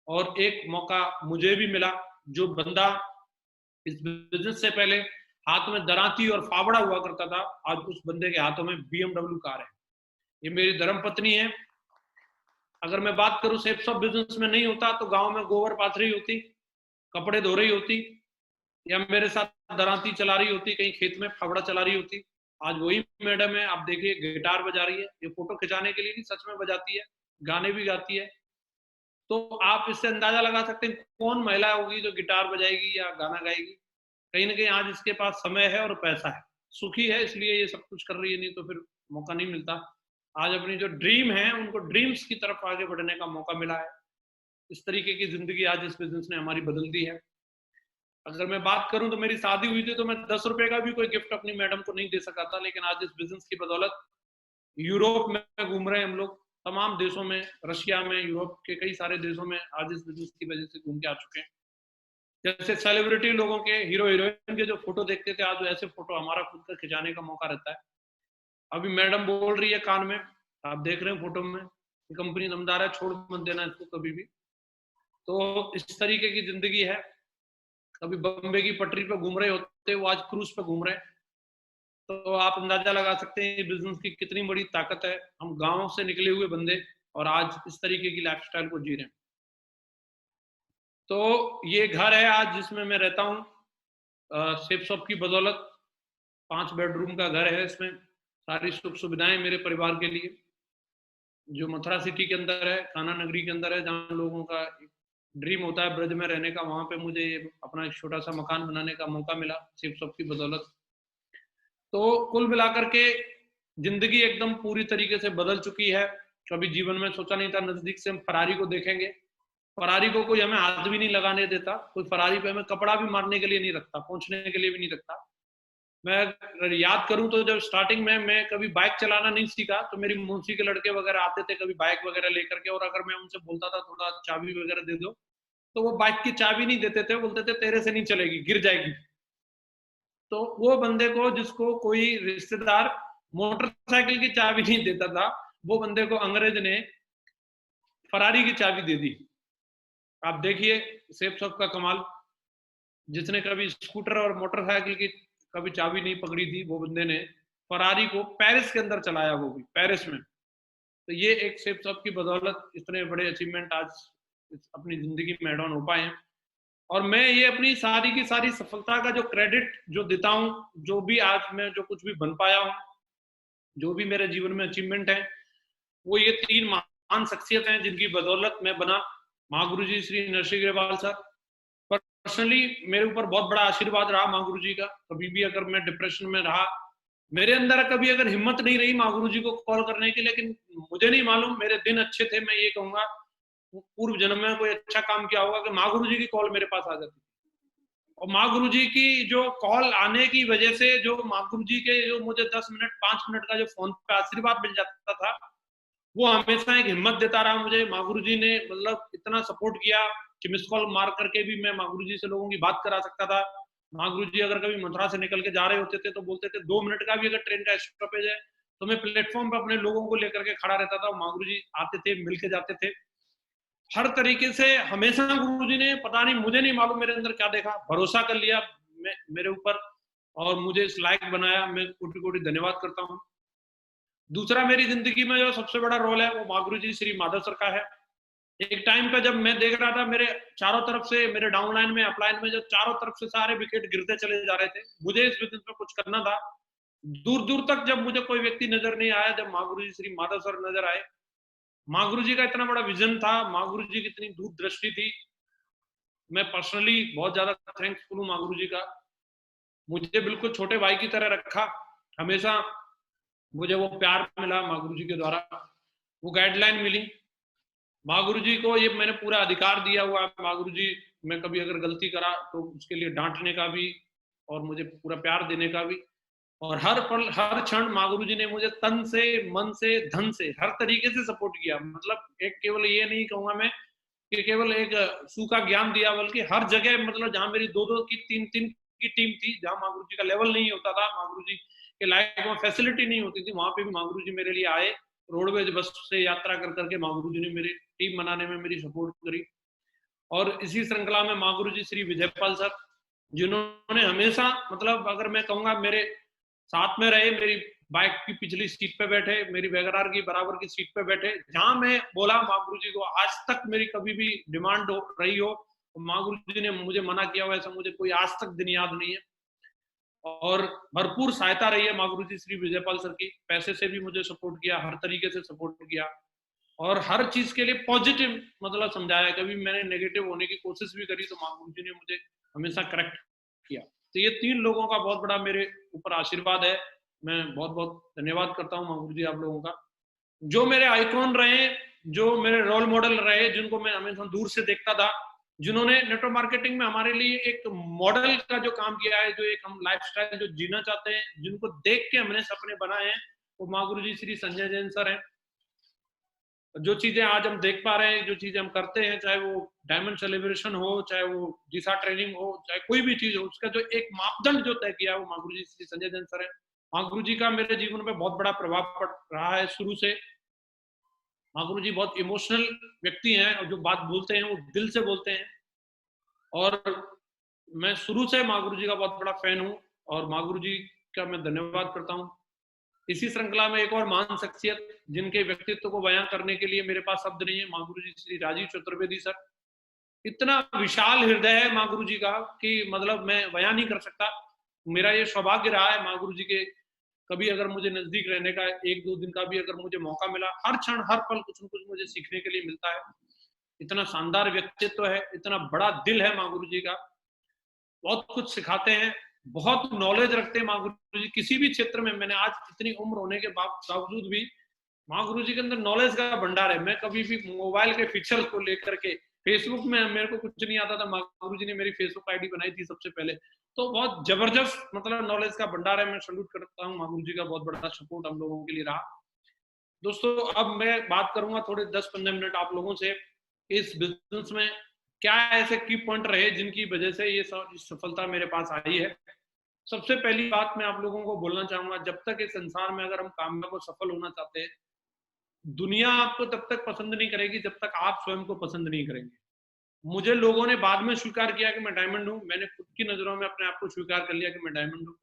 और एक मौका मुझे भी मिला, जो बंदा इस बिजनेस से पहले हाथ में दराती और फावड़ा हुआ करता था, आज उस बंदे के हाथों में BMW कार है। ये मेरी धर्म पत्नी है। अगर मैं बात करूं सेफ शॉप बिजनेस में नहीं होता तो गांव में गोबर पाथ रही होती, कपड़े धो रही होती, या मेरे साथ दराती चला रही होती, कहीं खेत में फावड़ा चला रही होती। आज वही मैडम है, आप देखिए गिटार बजा रही है, ये फोटो खिंचाने के लिए नहीं, सच में बजाती है, गाने भी गाती है। तो आप इससे अंदाजा लगा सकते हैं कौन महिला होगी जो गिटार बजाएगी या गाना गाएगी। कहीं ना कहीं आज इसके पास समय है और पैसा है, सुखी है, इसलिए ये सब कुछ कर रही है, नहीं तो फिर मौका नहीं मिलता। आज अपनी जो ड्रीम है उनको ड्रीम्स की तरफ आगे बढ़ने का मौका मिला है। इस तरीके की जिंदगी आज इस बिजनेस ने हमारी बदल दी है। अगर मैं बात करूं तो मेरी शादी हुई थी तो मैं 10 रुपए का भी कोई गिफ्ट अपनी मैडम को नहीं दे सका था, लेकिन आज इस बिजनेस की बदौलत यूरोप में घूम रहे हैं हम लोग, तमाम देशों में, रशिया में, यूरोप के कई सारे देशों में आज इस बिजनेस की वजह से घूम के आ चुके हैं। जैसे सेलिब्रिटी लोगों के, हीरो हीरोइन के जो फोटो देखते थे, आज ऐसे फोटो हमारा खुद का खिंचाने का मौका रहता है। अभी मैडम बोल रही है कान में, आप देख रहे हैं फोटो में, कंपनी दमदार है, छोड़ मत देना इसको कभी भी। तो इस तरीके की जिंदगी है। कभी बम्बे की पटरी पे घूम रहे होते, वो आज क्रूज पे घूम रहे हैं। तो आप अंदाजा लगा सकते हैं बिजनेस की कितनी बड़ी ताकत है। हम गांव से निकले हुए बंदे और आज इस तरीके की लाइफस्टाइल को जी रहे हैं। तो ये घर है आज जिसमें मैं रहता हूँ, सेफ शॉप की बदौलत। 5 बेडरूम का घर है, इसमें सारी सुख सुविधाएं मेरे परिवार के लिए, जो मथुरा सिटी के अंदर है, कान्हा नगरी के अंदर है, जहाँ लोगों का ड्रीम होता है ब्रज में रहने का। वहां पे मुझे अपना एक छोटा सा मकान बनाने का मौका मिला सेफ शॉप की बदौलत। तो कुल मिलाकर के जिंदगी एकदम पूरी तरीके से बदल चुकी है। कभी जीवन में सोचा नहीं था नजदीक से हम फरारी को देखेंगे। फरारी को कोई हमें हाथ भी नहीं लगाने देता, कोई फरारी पे हमें कपड़ा भी मारने के लिए नहीं रखता, पहुंचने के लिए भी नहीं रखता। मैं याद करूं तो जब स्टार्टिंग में मैं कभी बाइक चलाना नहीं सीखा, तो मेरी मौसी के लड़के वगैरह आते थे कभी बाइक वगैरह लेकर के, और अगर मैं उनसे बोलता था थोड़ा चाबी वगैरह दे दो, तो वो बाइक की चाबी नहीं देते थे, बोलते थे तेरे से नहीं चलेगी, गिर जाएगी। तो वो बंदे को, जिसको कोई रिश्तेदार मोटरसाइकिल की चाबी नहीं देता था, वो बंदे को अंग्रेज ने फरारी की चाबी दे दी। आप देखिए सेफ शॉप का कमाल। जिसने कभी स्कूटर और मोटरसाइकिल की कभी चाबी नहीं पकड़ी थी, वो बंदे ने फरारी को पेरिस के अंदर चलाया, वो भी पेरिस में। तो ये एक सेफ शॉप की बदौलत इतने बड़े अचीवमेंट आज अपनी जिंदगी में एड ऑन हो पाए हैं। और मैं ये अपनी सारी की सारी सफलता का जो क्रेडिट जो देता हूँ, जो भी आज मैं जो कुछ भी बन पाया हूँ, जो भी मेरे जीवन में अचीवमेंट है, वो ये 3 महान शख्सियत हैं जिनकी बदौलत मैं बना। महागुरु जी श्री नरसिंह अग्रवाल सर, पर्सनली मेरे ऊपर बहुत बड़ा आशीर्वाद रहा माँ गुरु जी का। कभी भी अगर मैं डिप्रेशन में रहा, मेरे अंदर कभी अगर हिम्मत नहीं रही माँ गुरु जी को कॉल करने की, लेकिन मुझे नहीं मालूम मेरे दिन अच्छे थे, मैं ये कहूंगा पूर्व जन्म में कोई अच्छा काम किया होगा कि माँ गुरु जी की कॉल मेरे पास आ जाती। और माँ गुरु जी की जो कॉल आने की वजह से, जो माँ गुरु जी के जो मुझे 10 मिनट 5 मिनट का जो फोन पे आशीर्वाद मिल जाता था, वो हमेशा एक हिम्मत देता रहा मुझे। माँ गुरु जी ने मतलब इतना सपोर्ट किया कि मिस कॉल मार करके भी मैं माँ गुरु जी से लोगों की बात करा सकता था। माँ गुरु जी अगर कभी मथुरा से निकल के जा रहे होते थे तो बोलते थे 2 मिनट का भी अगर ट्रेन का स्टॉपेज है, तो मैं प्लेटफॉर्म पर अपने लोगों को लेकर के खड़ा रहता था। माँ गुरु जी आते थे, मिल के जाते थे हर तरीके से। हमेशा गुरु जी ने, पता नहीं मुझे नहीं मालूम मेरे अंदर क्या देखा, भरोसा कर लिया मेरे ऊपर और मुझे इस लायक बनाया। मैं कोटि कोटि धन्यवाद करता हूँ। दूसरा, मेरी जिंदगी में जो सबसे बड़ा रोल है वो माँ गुरु जी श्री माधव सर का है। एक टाइम पे जब मैं देख रहा था मेरे चारों तरफ से, मेरे डाउनलाइन में अपलाइन में जो चारों तरफ से सारे विकेट गिरते चले जा रहे थे, मुझे इस बिजनेस में कुछ करना था। दूर दूर तक जब मुझे कोई व्यक्ति नजर नहीं आया, जब माँ गुरु जी श्री माधव सर नजर आए। माँ गुरु जी का इतना बड़ा विजन था, माँ गुरु जी की इतनी दूरदृष्टि थी। मैं पर्सनली बहुत ज्यादा थैंकफुल हूँ माँ गुरु जी का। मुझे बिल्कुल छोटे भाई की तरह रखा हमेशा। मुझे वो प्यार मिला माँ गुरु जी के द्वारा, वो गाइडलाइन मिली। माँ गुरु जी को ये मैंने पूरा अधिकार दिया हुआ है। माँ गुरु जी, मैं कभी अगर गलती करा तो उसके लिए डांटने का भी और मुझे पूरा प्यार देने का भी। और हर पल हर क्षण माँ गुरु जी ने मुझे तन से, मन से, धन से, हर तरीके से सपोर्ट किया। मतलब एक केवल ये नहीं कहूंगा मैं कि केवल एक सूखा ज्ञान दिया, बल्कि हर जगह, मतलब जहां मेरी 2-2 की 3-3 की टीम थी, जहां माँ गुरु जी का लेवल नहीं होता था, माँ गुरु जी के लायक में फैसिलिटी नहीं होती थी, वहां पे भी माँ गुरु जी मेरे लिए आए। रोडवेज बस से यात्रा कर करके माँ गुरु जी ने मेरी टीम बनाने में मेरी सपोर्ट करी। और इसी श्रृंखला में माँ गुरु जी श्री विजयपाल सर, जिन्होंने हमेशा, मतलब अगर मैं कहूंगा मेरे साथ में रहे, मेरी बाइक की पिछली सीट पे बैठे, मेरी वैगनार की बराबर की सीट पे बैठे, जहां मैं बोला माँ गुरु जी को आज तक मेरी कभी भी डिमांड हो रही हो, माँ गुरु जी ने मुझे मना किया हो, ऐसा मुझे कोई आज तक दिन याद नहीं है। और भरपूर सहायता रही है माँ गुरु जी श्री विजयपाल सर की, पैसे से भी मुझे सपोर्ट किया, हर तरीके से सपोर्ट किया और हर चीज के लिए पॉजिटिव मतलब समझाया। कभी मैंने नेगेटिव होने की कोशिश भी करी तो माँ गुरु जी ने मुझे हमेशा करेक्ट किया। तो ये 3 लोगों का बहुत बड़ा मेरे ऊपर आशीर्वाद है। मैं बहुत बहुत धन्यवाद करता हूँ माँ गुरु जी आप लोगों का, जो मेरे आइकॉन रहे, जो मेरे रोल मॉडल रहे, जिनको मैं हमेशा दूर से देखता था, जिन्होंने नेटवर्क मार्केटिंग में हमारे लिए एक मॉडल का जो काम किया है, जो एक हम लाइफस्टाइल जो जीना चाहते हैं, जिनको देख के हमने सपने बनाए हैं, वो माँ गुरु जी श्री संजय जैन सर हैं। जो चीजें आज हम देख पा रहे हैं, जो चीजें हम करते हैं, चाहे वो डायमंड सेलिब्रेशन हो, चाहे वो दिशा ट्रेनिंग हो, चाहे कोई भी चीज हो, उसका जो एक मापदंड जो तय किया है वो माँ गुरु जी श्री संजय जैन सर है। माँ गुरु जी का मेरे जीवन में बहुत बड़ा प्रभाव पड़ रहा है शुरू से। माँ गुरु जी बहुत इमोशनल व्यक्ति हैं और जो बात बोलते हैं वो दिल से बोलते हैं। और मैं शुरू से माँ गुरु जी का बहुत बड़ा फैन हूँ और माँ गुरु जी का मैं धन्यवाद करता हूँ। इसी श्रृंखला में एक और महान शख्सियत जिनके व्यक्तित्व को बयां करने के लिए मेरे पास शब्द नहीं है, माँ गुरु जी श्री राजीव चतुर्वेदी सर। इतना विशाल हृदय है माँ गुरु जी का कि मतलब मैं बयां नहीं कर सकता। मेरा ये सौभाग्य रहा है माँ गुरु जी के कभी अगर मुझे नजदीक रहने का 1-2 दिन का भी अगर मुझे मौका मिला, हर क्षण हर पल कुछ न कुछ मुझे सीखने के लिए मिलता है। इतना शानदार व्यक्तित्व है, इतना बड़ा दिल है माँ गुरु जी का, बहुत कुछ सिखाते हैं, बहुत नॉलेज रखते हैं माँ गुरु जी किसी भी क्षेत्र में। मैंने आज इतनी उम्र होने के बावजूद भी माँ गुरु जी के अंदर नॉलेज का भंडार है। मैं कभी भी मोबाइल के फीचर्स को लेकर के, फेसबुक में मेरे को कुछ नहीं आता था, माँ गुरु जी ने मेरी फेसबुक आईडी बनाई थी सबसे पहले। तो बहुत जबरदस्त मतलब नॉलेज का भंडार है। मैं सैल्यूट करता हूँ, माँ गुरु जी का बहुत बड़ा सपोर्ट हम लोगों के लिए रहा। दोस्तों अब मैं बात करूंगा थोड़े 10-15 मिनट आप लोगों से इस बिजनेस में क्या ऐसे की पॉइंट रहे जिनकी वजह से ये सफलता मेरे पास आई है। सबसे पहली बात मैं आप लोगों को बोलना चाहूंगा, जब तक इस संसार में अगर हम कामयाब और सफल होना चाहते हैं, दुनिया आपको तब तक पसंद नहीं करेगी जब तक आप स्वयं को पसंद नहीं करेंगे। मुझे लोगों ने बाद में स्वीकार किया कि मैं डायमंड हूं, मैंने खुद की नजरों में अपने आप को स्वीकार कर लिया कि मैं डायमंड हूं।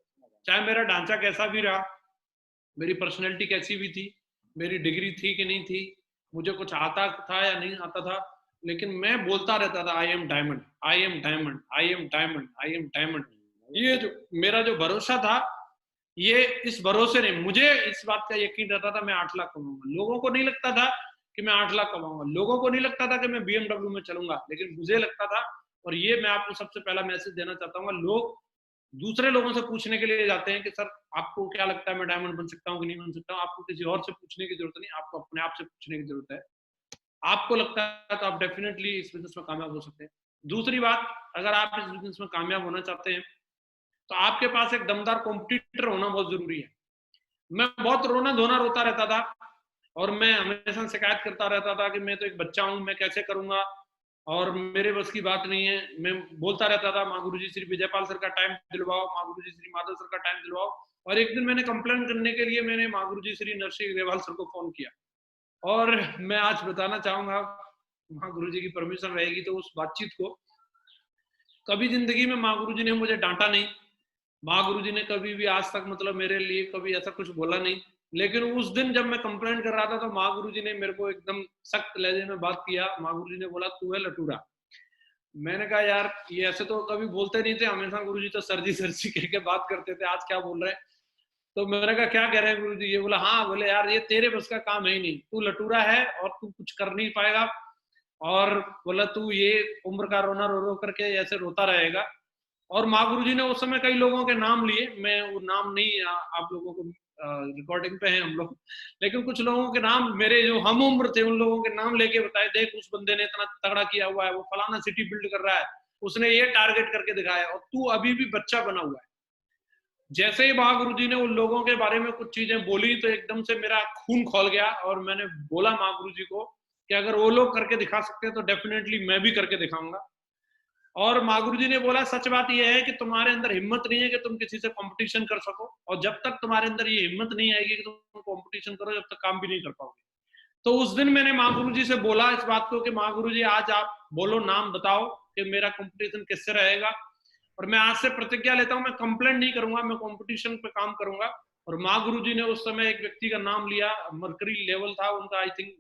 चाहे मेरा ढांचा कैसा भी रहा, मेरी पर्सनैलिटी कैसी भी थी, मेरी डिग्री थी कि नहीं थी, मुझे कुछ आता था या नहीं आता था, लेकिन मैं बोलता रहता था I am diamond, I am diamond, I am diamond, I am diamond. ये जो मेरा जो भरोसा था, ये इस भरोसे ने मुझे इस बात का यकीन रहता था मैं 8 लाख कमाऊंगा। लोगों को नहीं लगता था कि मैं 8 लाख कमाऊंगा, लोगों को नहीं लगता था कि मैं BMW में चलूंगा, लेकिन मुझे लगता था। और ये मैं आपको सबसे पहला मैसेज देना चाहता हूँ, लोग दूसरे लोगों से पूछने के लिए जाते हैं कि सर आपको क्या लगता है मैं डायमंड बन सकता हूँ कि नहीं बन सकता हूँ। आपको किसी और से पूछने की जरूरत नहीं, आपको अपने आप से पूछने की जरूरत है। आपको लगता है तो आप डेफिनेटली इस बिजनेस में कामयाब हो सकते हैं। दूसरी बात, अगर आप इस बिजनेस में कामयाब होना चाहते हैं तो आपके पास एक दमदार कॉम्पिटिटर होना बहुत जरूरी है। मैं बहुत रोना धोना रोता रहता था और मैं हमेशा शिकायत करता रहता था कि मैं तो एक बच्चा हूं, मैं कैसे करूंगा और मेरे बस की बात नहीं है। मैं बोलता रहता था माँ गुरु जी श्री विजयपाल सर का टाइम दिलवाओ, माँ गुरु जी श्री माधव सर का टाइम दिलवाओ। और एक दिन मैंने कंप्लेन करने के लिए मैंने माँ गुरु जी श्री नरसिंह अग्रवाल सर को फोन किया। और मैं आज बताना चाहूंगा, माँ गुरु जी की परमिशन रहेगी तो उस बातचीत को, कभी जिंदगी में माँ गुरु जी ने मुझे डांटा नहीं, माँ गुरु जी ने कभी भी आज तक मतलब मेरे लिए कभी ऐसा कुछ बोला नहीं। लेकिन उस दिन जब मैं कंप्लेंट कर रहा था तो माँ गुरु जी ने मेरे को एकदम सख्त लहजे में बात किया। माँ गुरु जी ने बोला तू है लटूरा। मैंने कहा यार ये ऐसे तो कभी बोलते नहीं थे, हमेशा गुरु जी तो सर जी कह के बात करते थे, आज क्या बोल रहे हैं। तो मैंने कहा क्या कह रहे हैं गुरु जी, ये बोला हाँ, बोले यार ये तेरे बस का काम है ही नहीं, तू लटूरा है और तू कुछ कर नहीं पाएगा। और बोला तू ये उम्र का रोना रो रो करके ऐसे रोता रहेगा। और माँ गुरु जी ने उस समय कई लोगों के नाम लिए, मैं वो नाम नहीं आप लोगों को, रिकॉर्डिंग पे है हम लोग, लेकिन कुछ लोगों के नाम मेरे जो हम उम्र थे उन लोगों के नाम लेके बताए, देख उस बंदे ने इतना तगड़ा किया हुआ है, वो फलाना सिटी बिल्ड कर रहा है, उसने ये टारगेट करके दिखाया और तू अभी भी बच्चा बना हुआ है। जैसे ही माँ गुरु जी ने उन लोगों के बारे में कुछ चीजें बोली तो एकदम से मेरा खून खोल गया और मैंने बोला माँ गुरु जी को कि अगर वो लोग करके दिखा सकते हैं तो डेफिनेटली मैं भी करके दिखाऊंगा। और माँ गुरु जी ने बोला सच बात यह है कि तुम्हारे अंदर हिम्मत नहीं है कि तुम किसी से कंपटीशन कर सको, और जब तक तुम्हारे अंदर ये हिम्मत नहीं आएगी कि तुम कंपटीशन करो, जब तक काम भी नहीं कर पाओगे। तो उस दिन मैंने माँ गुरु जी से बोला इस बात को कि माँ गुरु जी आज आप बोलो, नाम बताओ कि मेरा कंपटीशन किससे रहेगा। और मैं आज से प्रतिज्ञा लेता हूं मैं कंप्लेंट नहीं करूंगा, मैं कंपटीशन पे काम करूंगा। और माँ गुरु जी ने उस समय एक व्यक्ति का नाम लिया, मरकरी लेवल था उनका, आई थिंक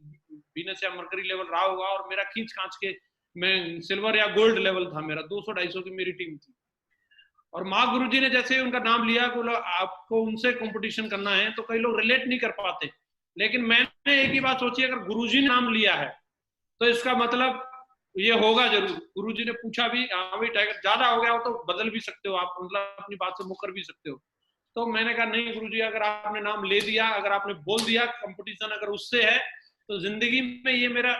वीनस या मरकरी लेवल रहा होगा, और मेरा खींच खांच के मैं सिल्वर या गोल्ड लेवल था मेरा, 200-250 की मेरी टीम थी। और माँ गुरु जी ने जैसे ही उनका नाम लिया, बोला आपको उनसे कंपटीशन करना है, तो कई लोग रिलेट नहीं कर पाते। लेकिन मैंने एक ही बात सोची, अगर गुरु जी ने नाम लिया है तो इसका मतलब ये होगा जरूर। गुरु जी ने पूछा भी, हाँ भाई टाइगर ज्यादा हो गया हो तो बदल भी सकते हो आप, मतलब अपनी बात से मुकर भी सकते हो। तो मैंने कहा नहीं गुरु जी, अगर आपने नाम ले दिया, अगर आपने बोल दिया कंपटीशन अगर उससे है, तो जिंदगी में ये मेरा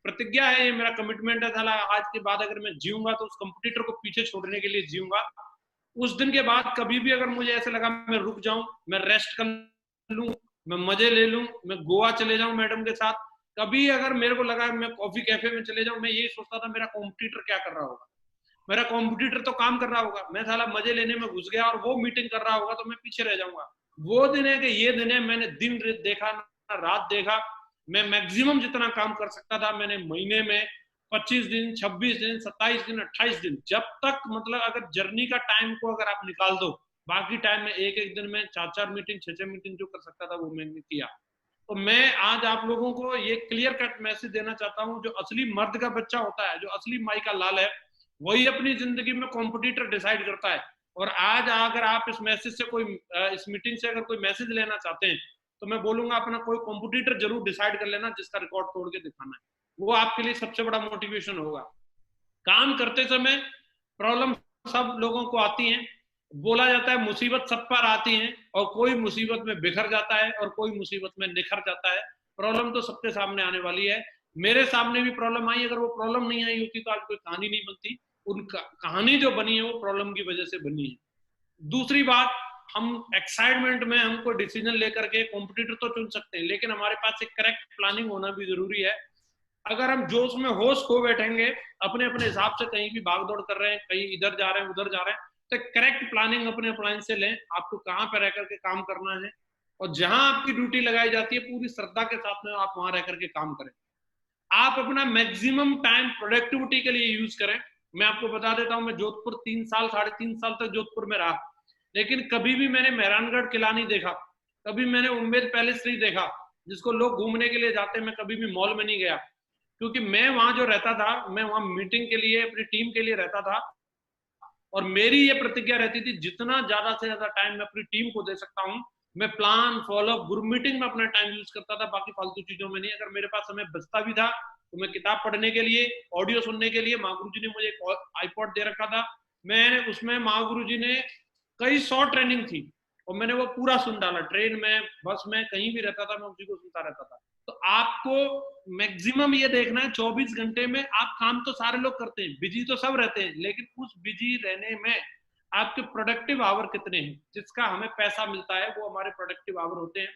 प्रतिज्ञा है, ये मेरा कमिटमेंट है, साला आज के बाद अगर मैं जीऊंगा तो उस कंपटीटर को पीछे छोड़ने के लिए जीऊंगा। उस दिन के बाद कभी भी अगर मुझे ऐसे लगा मैं रुक जाऊं, मैं रेस्ट कर लूं, मैं मजे ले लूं, मैं गोवा चले जाऊं मैडम के साथ, कभी अगर मेरे को लगा मैं कॉफी कैफे में चले जाऊं, मैं यही सोचता था मेरा कॉम्पिटिटर क्या कर रहा होगा, मेरा कॉम्पिटिटर तो काम कर रहा होगा, मैं साला मजे लेने में घुस गया और वो मीटिंग कर रहा होगा तो मैं पीछे रह जाऊंगा। वो दिन है कि ये दिन है, मैंने दिन देखा ना रात देखा, मैं मैक्सिमम जितना काम कर सकता था मैंने महीने में 25 दिन, 26 दिन, 27 दिन, 28 दिन, जब तक मतलब अगर जर्नी का टाइम को अगर आप निकाल दो, बाकी टाइम में एक एक दिन में 4-4 मीटिंग, 6-6 मीटिंग जो कर सकता था वो मैंने किया। तो मैं आज आप लोगों को ये क्लियर कट मैसेज देना चाहता हूं, जो असली मर्द का बच्चा होता है, जो असली माई का लाल है, वही अपनी जिंदगी में कॉम्पिटिटर डिसाइड करता है। और आज अगर आप इस मैसेज से कोई इस मीटिंग से अगर कोई मैसेज लेना चाहते हैं, तो मैं बोलूंगा अपना कोई कॉम्पिटिटर जरूर डिसाइड कर लेना जिसका रिकॉर्ड तोड़ के दिखाना है। वो आपके लिए सबसे बड़ा मोटिवेशन होगा। काम करते समय प्रॉब्लम सब लोगों को आती है। बोला जाता है मुसीबत सब पर आती है, और कोई मुसीबत में बिखर जाता है और कोई मुसीबत में निखर जाता है। प्रॉब्लम तो सबके सामने आने वाली है। मेरे सामने भी प्रॉब्लम आई, अगर वो प्रॉब्लम नहीं आई होती तो आज कोई कहानी नहीं बनती। उनका कहानी जो बनी है वो प्रॉब्लम की वजह से बनी है। दूसरी बात, हम एक्साइटमेंट में हमको डिसीजन लेकर के कॉम्पिटिटर तो चुन सकते हैं, लेकिन हमारे पास एक करेक्ट प्लानिंग होना भी जरूरी है। अगर हम जोश में होश खो बैठेंगे, अपने अपने हिसाब से कहीं भी भाग दौड़ कर रहे हैं, कहीं इधर जा रहे हैं उधर जा रहे हैं, तो करेक्ट प्लानिंग अपने अपलाइन से लें, आपको कहाँ पर रह करके काम करना है, और जहां आपकी ड्यूटी लगाई जाती है पूरी श्रद्धा के साथ में आप वहां रह करके काम करें। आप अपना मैक्सिमम टाइम प्रोडक्टिविटी के लिए यूज करें। मैं आपको बता देता हूं, मैं जोधपुर 3 साल 3.5 साल तक जोधपुर में रहा, लेकिन कभी भी मैंने मेहरानगढ़ किला नहीं देखा, कभी मैंने उम्मेद पैलेस नहीं देखा, जिसको लोग घूमने के लिए जाते हैं। मैं कभी भी मॉल में नहीं गया, क्योंकि मैं वहां जो रहता था, मैं वहां मीटिंग के लिए अपनी टीम के लिए रहता था, और मेरी ये प्रतिज्ञा रहती थी जितना ज्यादा से ज्यादा टाइम मैं अपनी टीम को दे सकता हूं, मैं प्लान फॉलो ग्रुप मीटिंग में अपना टाइम यूज करता था, बाकी फालतू चीजों में नहीं। अगर मेरे पास समय बचता भी था तो मैं किताब पढ़ने के लिए, ऑडियो सुनने के लिए, महागुरु जी ने मुझे एक आईपॉड दे रखा था, मैंने उसमें महागुरु जी ने कई 100 ट्रेनिंग थी, और मैंने वो पूरा सुन डाला। ट्रेन में, बस में, कहीं भी रहता था मैं उसी को सुनता रहता था। तो आपको मैक्सिमम ये देखना है 24 घंटे में आप काम तो सारे लोग करते हैं, बिजी तो सब रहते हैं, लेकिन उस बिजी रहने में आपके प्रोडक्टिव आवर कितने हैं, जिसका हमें पैसा मिलता है, वो हमारे प्रोडक्टिव आवर होते हैं।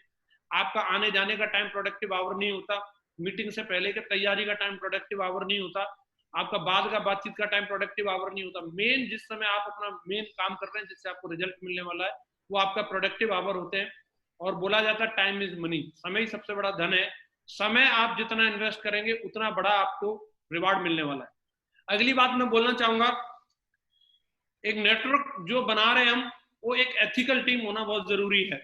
आपका आने जाने का टाइम प्रोडक्टिव आवर नहीं होता, मीटिंग से पहले के तैयारी का टाइम प्रोडक्टिव आवर नहीं होता, आपका बाद का बातचीत का टाइम प्रोडक्टिव आवर नहीं होता। मेन जिस समय आप अपना मेन काम कर रहे हैं, जिससे आपको रिजल्ट मिलने वाला है, वो आपका प्रोडक्टिव आवर होते हैं। और बोला जाता है टाइम इज मनी, समय ही सबसे बड़ा धन है। समय आप जितना इन्वेस्ट करेंगे उतना बड़ा आपको रिवार्ड मिलने वाला है। अगली बात मैं बोलना चाहूंगा, एक नेटवर्क जो बना रहे हैं हम, वो एक एथिकल टीम होना बहुत जरूरी है।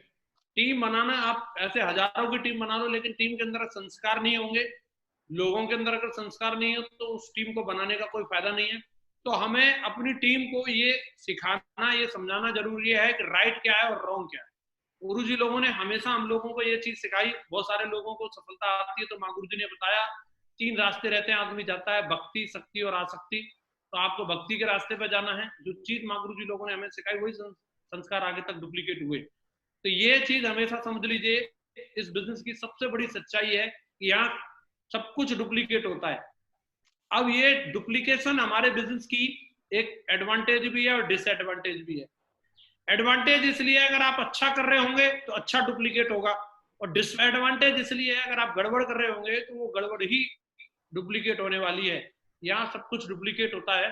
टीम बनाना, आप ऐसे हजारों की टीम बना लो, लेकिन टीम के अंदर संस्कार नहीं होंगे, लोगों के अंदर अगर संस्कार नहीं हो, तो उस टीम को बनाने का कोई फायदा नहीं है। तो हमें अपनी टीम को ये सिखाना, ये समझाना जरूरी है कि राइट क्या है और रॉन्ग क्या है। गुरु जी लोगों ने हमेशा हम लोगों को ये चीज सिखाई। बहुत सारे लोगों को सफलता आती है, तो माँ गुरु जी ने बताया 3 रास्ते रहते हैं, आदमी जाता है भक्ति, शक्ति और आसक्ति। तो आपको भक्ति के रास्ते पर जाना है। जो चीज माँ गुरु जी लोगों ने हमें सिखाई, वही संस्कार आगे तक डुप्लीकेट हुए। तो ये चीज हमेशा समझ लीजिए, इस बिजनेस की सबसे बड़ी सच्चाई है कि यहाँ सब कुछ डुप्लीकेट होता है। अब ये डुप्लीकेशन हमारे बिजनेस की एक एडवांटेज भी है और डिसएडवांटेज भी है। एडवांटेज इसलिए अगर आप अच्छा कर रहे होंगे तो अच्छा डुप्लीकेट होगा, और डिसएडवांटेज इसलिए अगर आप गड़बड़ कर रहे होंगे तो वो गड़बड़ ही डुप्लीकेट होने वाली है। यहाँ सब कुछ डुप्लीकेट होता है।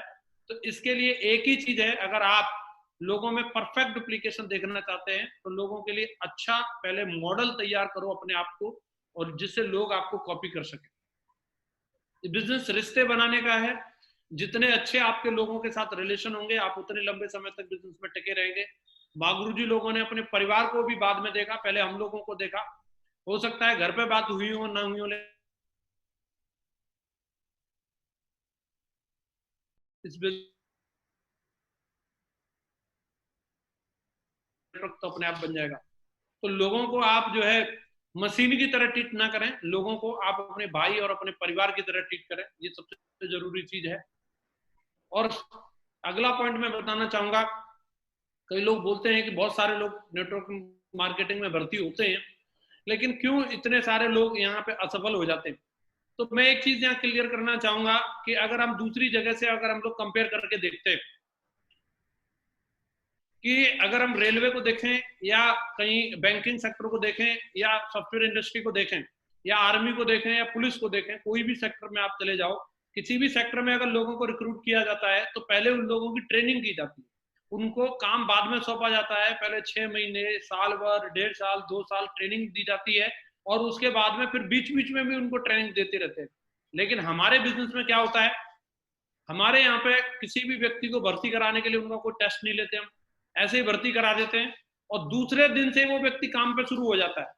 तो इसके लिए एक ही चीज है, अगर आप लोगों में परफेक्ट डुप्लीकेशन देखना चाहते हैं, तो लोगों के लिए अच्छा पहले मॉडल तैयार करो अपने आप को, और जिससे लोग आपको कॉपी कर सके। बिजनेस रिश्ते बनाने का है। जितने अच्छे आपके लोगों के साथ रिलेशन होंगे, आप उतने लंबे समय तक बिजनेस में टिके रहेंगे। बागुरु जी लोगों ने अपने परिवार को भी बाद में देखा, पहले हम लोगों को देखा। हो सकता है घर पे बात हुई हो ना हुई हो, इस तो अपने आप बन जाएगा। तो लोगों को आप जो है मशीन की तरह ट्रीट ना करें, लोगों को आप अपने भाई और अपने परिवार की तरह ट्रीट करें, ये सबसे जरूरी चीज है। और अगला पॉइंट मैं बताना चाहूंगा, कई लोग बोलते हैं कि बहुत सारे लोग नेटवर्क मार्केटिंग में भर्ती होते हैं, लेकिन क्यों इतने सारे लोग यहाँ पे असफल हो जाते हैं। तो मैं एक चीज यहाँ क्लियर करना चाहूंगा कि अगर हम दूसरी जगह से अगर हम लोग कंपेयर करके देखते हैं, कि अगर हम रेलवे को देखें, या कहीं बैंकिंग सेक्टर को देखें, या सॉफ्टवेयर इंडस्ट्री को देखें, या आर्मी को देखें, या पुलिस को देखें, कोई भी सेक्टर में आप चले जाओ, किसी भी सेक्टर में अगर लोगों को रिक्रूट किया जाता है तो पहले उन लोगों की ट्रेनिंग की जाती है। उनको काम बाद में सौंपा जाता है, पहले 6 महीने, साल भर, 1.5 साल, 2 साल ट्रेनिंग दी जाती है, और उसके बाद में फिर बीच बीच में भी उनको ट्रेनिंग देते रहते हैं। लेकिन हमारे बिजनेस में क्या होता है, हमारे यहाँ पे किसी भी व्यक्ति को भर्ती कराने के लिए उनका कोई टेस्ट नहीं लेते हम, ऐसे ही भर्ती करा देते हैं और दूसरे दिन से वो व्यक्ति काम पे शुरू हो जाता है।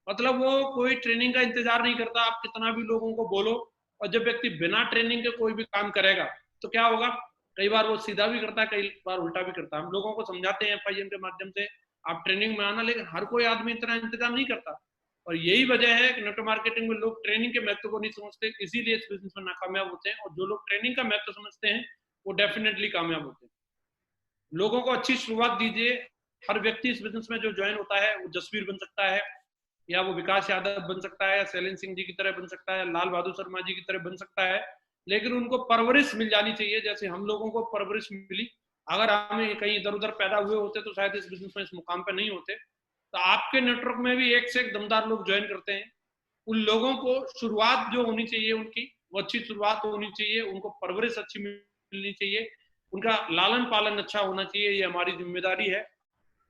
मतलब वो कोई ट्रेनिंग का इंतजार नहीं करता, आप कितना भी लोगों को बोलो। और जब व्यक्ति बिना ट्रेनिंग के कोई भी काम करेगा तो क्या होगा, कई बार वो सीधा भी करता है, कई बार उल्टा भी करता है। हम लोगों को समझाते हैं FIM के माध्यम से आप ट्रेनिंग में आना, लेकिन हर कोई आदमी इतना इंतजाम नहीं करता। और यही वजह है कि नेटवर्क मार्केटिंग में लोग ट्रेनिंग के महत्व को नहीं समझते, इसीलिए इस बिजनेस में नाकामयाब होते हैं। और जो लोग ट्रेनिंग का महत्व समझते हैं वो डेफिनेटली कामयाब होते हैं। लोगों को अच्छी शुरुआत दीजिए। हर व्यक्ति इस बिजनेस में जो ज्वाइन होता है वो जसवीर बन सकता है, या वो विकास यादव बन सकता है, या शैलेंद्र सिंह जी की तरह बन सकता है, लाल बहादुर शर्मा जी की तरह बन सकता है। लेकिन उनको परवरिश मिल जानी चाहिए जैसे हम लोगों को परवरिश मिली। अगर हम कहीं इधर उधर पैदा हुए होते तो शायद इस बिजनेस में इस मुकाम पे नहीं होते। तो आपके नेटवर्क में भी एक से एक दमदार लोग ज्वाइन करते हैं। उन लोगों को शुरुआत जो होनी चाहिए उनकी, वो अच्छी शुरुआत होनी चाहिए, उनको परवरिश अच्छी मिलनी चाहिए, उनका लालन पालन अच्छा होना चाहिए, ये हमारी जिम्मेदारी है।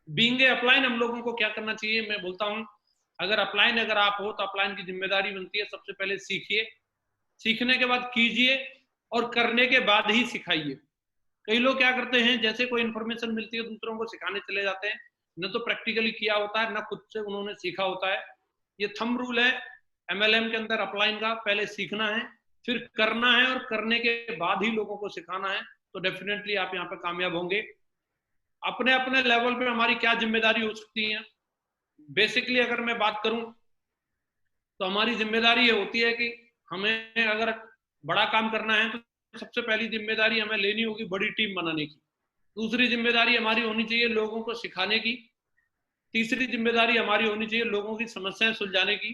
बीइंग ए अपलाइन हम लोगों को क्या करना चाहिए, मैं बोलता हूँ अगर अपलाइन अगर आप हो तो अपलाइन की जिम्मेदारी बनती है सबसे पहले सीखिए, सीखने के बाद कीजिए और करने के बाद ही सिखाइए। कई लोग क्या करते हैं, जैसे कोई इन्फॉर्मेशन मिलती है दूसरों को सिखाने चले जाते हैं, न तो प्रैक्टिकली किया होता है, न खुद से उन्होंने सीखा होता है। ये थंब रूल है MLM के अंदर अपलाइन का, पहले सीखना है, फिर करना है, और करने के बाद ही लोगों को सिखाना है। तो डेफिनेटली आप यहाँ पे कामयाब होंगे। अपने अपने लेवल पे हमारी क्या जिम्मेदारी हो सकती है, बेसिकली अगर मैं बात करूं तो हमारी जिम्मेदारी ये होती है कि हमें अगर बड़ा काम करना है तो सबसे पहली जिम्मेदारी हमें लेनी होगी बड़ी टीम बनाने की। दूसरी जिम्मेदारी हमारी होनी चाहिए लोगों को सिखाने की। तीसरी जिम्मेदारी हमारी होनी चाहिए लोगों की समस्याएं सुलझाने की।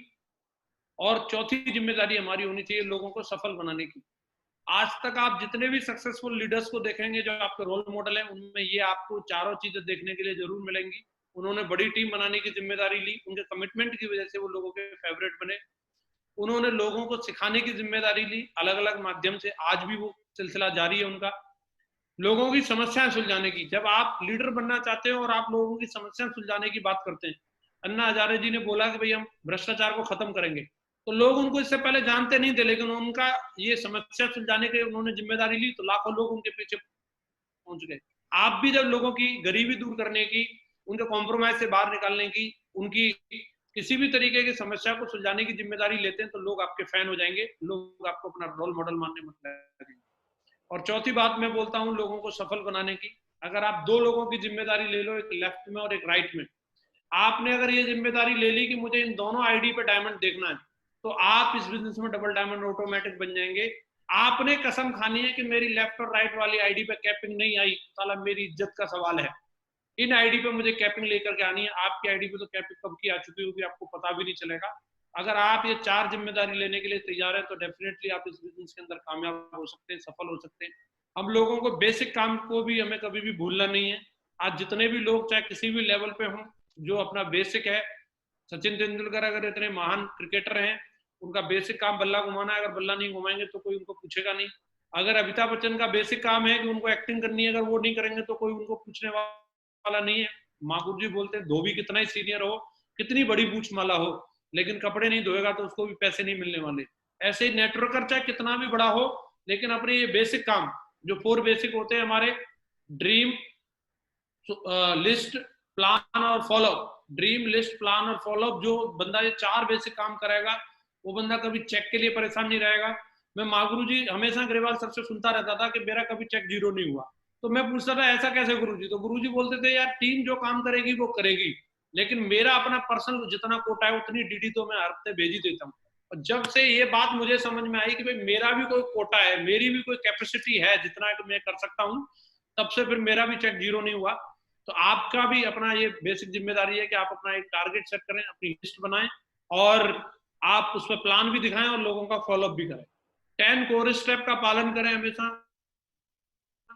और चौथी जिम्मेदारी हमारी होनी चाहिए लोगों को सफल बनाने की। आज तक आप जितने भी सक्सेसफुल लीडर्स को देखेंगे जो आपके रोल मॉडल है, उनमें ये आपको चारों चीजें देखने के लिए जरूर मिलेंगी। उन्होंने बड़ी टीम बनाने की जिम्मेदारी ली, उनके कमिटमेंट की वजह से वो लोगों के फेवरेट बने। उन्होंने लोगों को सिखाने की जिम्मेदारी ली अलग अलग माध्यम से, आज भी वो सिलसिला जारी है उनका। लोगों की समस्याएं सुलझाने की, जब आप लीडर बनना चाहते हो और आप लोगों की समस्याएं सुलझाने की बात करते हैं, अन्ना हजारे जी ने बोला कि भाई हम भ्रष्टाचार को खत्म करेंगे, तो लोग उनको इससे पहले जानते नहीं थे, लेकिन उनका ये समस्या सुलझाने की उन्होंने जिम्मेदारी ली तो लाखों लोग उनके पीछे पहुंच गए। आप भी जब लोगों की गरीबी दूर करने की, उनके कॉम्प्रोमाइज से बाहर निकालने की, उनकी किसी भी तरीके की समस्या को सुलझाने की जिम्मेदारी लेते हैं तो लोग आपके फैन हो जाएंगे, लोग आपको अपना रोल मॉडल मानने मत लगेंगे। और चौथी बात मैं बोलता हूं लोगों को सफल बनाने की, अगर आप दो लोगों की जिम्मेदारी ले लो, एक लेफ्ट में और एक राइट में, आपने अगर ये जिम्मेदारी ले ली कि मुझे इन दोनों आईडी पे डायमंड देखना है, तो आप इस बिजनेस में डबल डायमंड ऑटोमेटिक बन जाएंगे। आपने कसम खानी है कि मेरी लेफ्ट और राइट वाली आईडी पे कैपिंग नहीं आई, साला मेरी इज्जत का सवाल है, इन आईडी पे मुझे कैपिंग लेकर के आनी है। आपकी आईडी पे तो कैपिंग कब की आ चुकी होगी, आपको पता भी नहीं चलेगा। अगर आप ये चार जिम्मेदारी लेने के लिए तैयार है तो डेफिनेटली आप इस बिजनेस के अंदर कामयाब हो सकते हैं, सफल हो सकते हैं। हम लोगों को बेसिक काम को भी हमें कभी भी भूलना नहीं है। आज जितने भी लोग चाहे किसी भी लेवल पे हों, जो अपना बेसिक है, सचिन तेंदुलकर अगर इतने महान क्रिकेटर हैं, उनका बेसिक काम बल्ला घुमाना है, अगर बल्ला नहीं घुमाएंगे तो कोई उनको पूछेगा नहीं। अगर अमिताभ बच्चन का बेसिक काम है कि उनको एक्टिंग करनी है, अगर वो नहीं करेंगे तो कोई उनको पूछने वाला नहीं है। माकुर जी बोलते हैं धोबी कितना ही सीनियर हो, कितनी बड़ी पूछ माला हो, लेकिन कपड़े नहीं धोएगा तो उसको भी पैसे नहीं मिलने वाले। ऐसे ही नेटवर्कर चाहे कितना भी बड़ा हो, लेकिन अपने ये बेसिक काम जो 4 बेसिक होते हैं हमारे, ड्रीम, लिस्ट, प्लान और फॉलो, ड्रीम, लिस्ट, प्लान और फॉलो, जो बंदा ये 4 बेसिक काम करेगा वो बंदा कभी चेक के लिए परेशान नहीं रहेगा। मैं मागुरु जी हमेशा ग्रेवाल सर से सुनता रहता था कि मेरा कभी चेक जीरो नहीं हुआ, तो मैं पूछता था ऐसा कैसे गुरुजी, तो गुरुजी बोलते थे यार टीम जो काम करेगी वो करेगी, लेकिन मेरा अपना पर्सनल जितना कोटा है उतनी डीडी तो मैं हर हफ्ते भेज ही देता हूँ। और जब से ये बात मुझे समझ में आई कि भाई मेरा भी कोई कोटा है, मेरी भी कोई कैपेसिटी है जितना मैं कर सकता हूँ, तब से फिर मेरा भी चेक जीरो नहीं हुआ। तो आपका भी अपना ये बेसिक जिम्मेदारी है कि आप अपना एक टारगेट सेट करें, अपनी लिस्ट बनाएं और आप उस पर प्लान भी दिखाएं और लोगों का फॉलोअप भी करें। 10 कोर स्टेप का पालन करें हमेशा,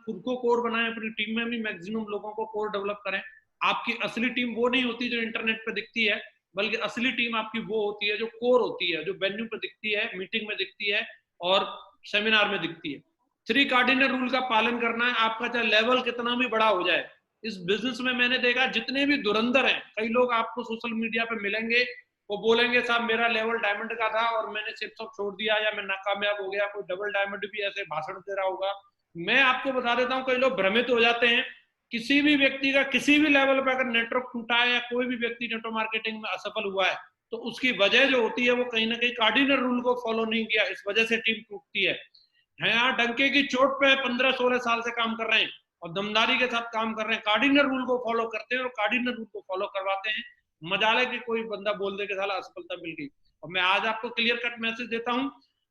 खुद को कोर बनाएं, अपनी टीम में भी मैक्सिमम लोगों को कोर डेवलप करें। आपकी असली टीम वो नहीं होती जो इंटरनेट पे दिखती है, बल्कि असली टीम आपकी वो होती है जो कोर होती है, जो वेन्यू पे दिखती है, मीटिंग में दिखती है और सेमिनार में दिखती है। 3 कार्डिनल रूल का पालन करना है, आपका चाहे लेवल कितना भी बड़ा हो जाए। इस बिजनेस में मैंने देखा जितने भी धुरंधर हैं, कई लोग आपको सोशल मीडिया पे मिलेंगे, वो बोलेंगे साहब मेरा लेवल डायमंड का था और मैंने सिर्फ सब छोड़ दिया या मैं नाकामयाब हो गया, कोई डबल डायमंड भी ऐसे भाषण दे रहा होगा। मैं आपको बता देता हूँ, कई लोग भ्रमित हो जाते हैं। किसी भी व्यक्ति का किसी भी लेवल पर अगर नेटवर्क टूटा है या कोई भी व्यक्ति नेटवर्क मार्केटिंग में असफल हुआ है, तो उसकी वजह जो होती है वो कहीं ना कहीं कार्डिनल रूल को फॉलो नहीं किया, इस वजह से टीम टूटती है। यहाँ डंके की चोट पे 15-16 साल से काम कर रहे हैं और दमदारी के साथ काम कर रहे हैं, कार्डिनल रूल को फॉलो करते हैं और कार्डिनल रूल को फॉलो करवाते हैं। मजाले कि कोई बंदा बोल दे कि साला असफलता मिल गई। और मैं आज आपको क्लियर कट मैसेज देता हूं,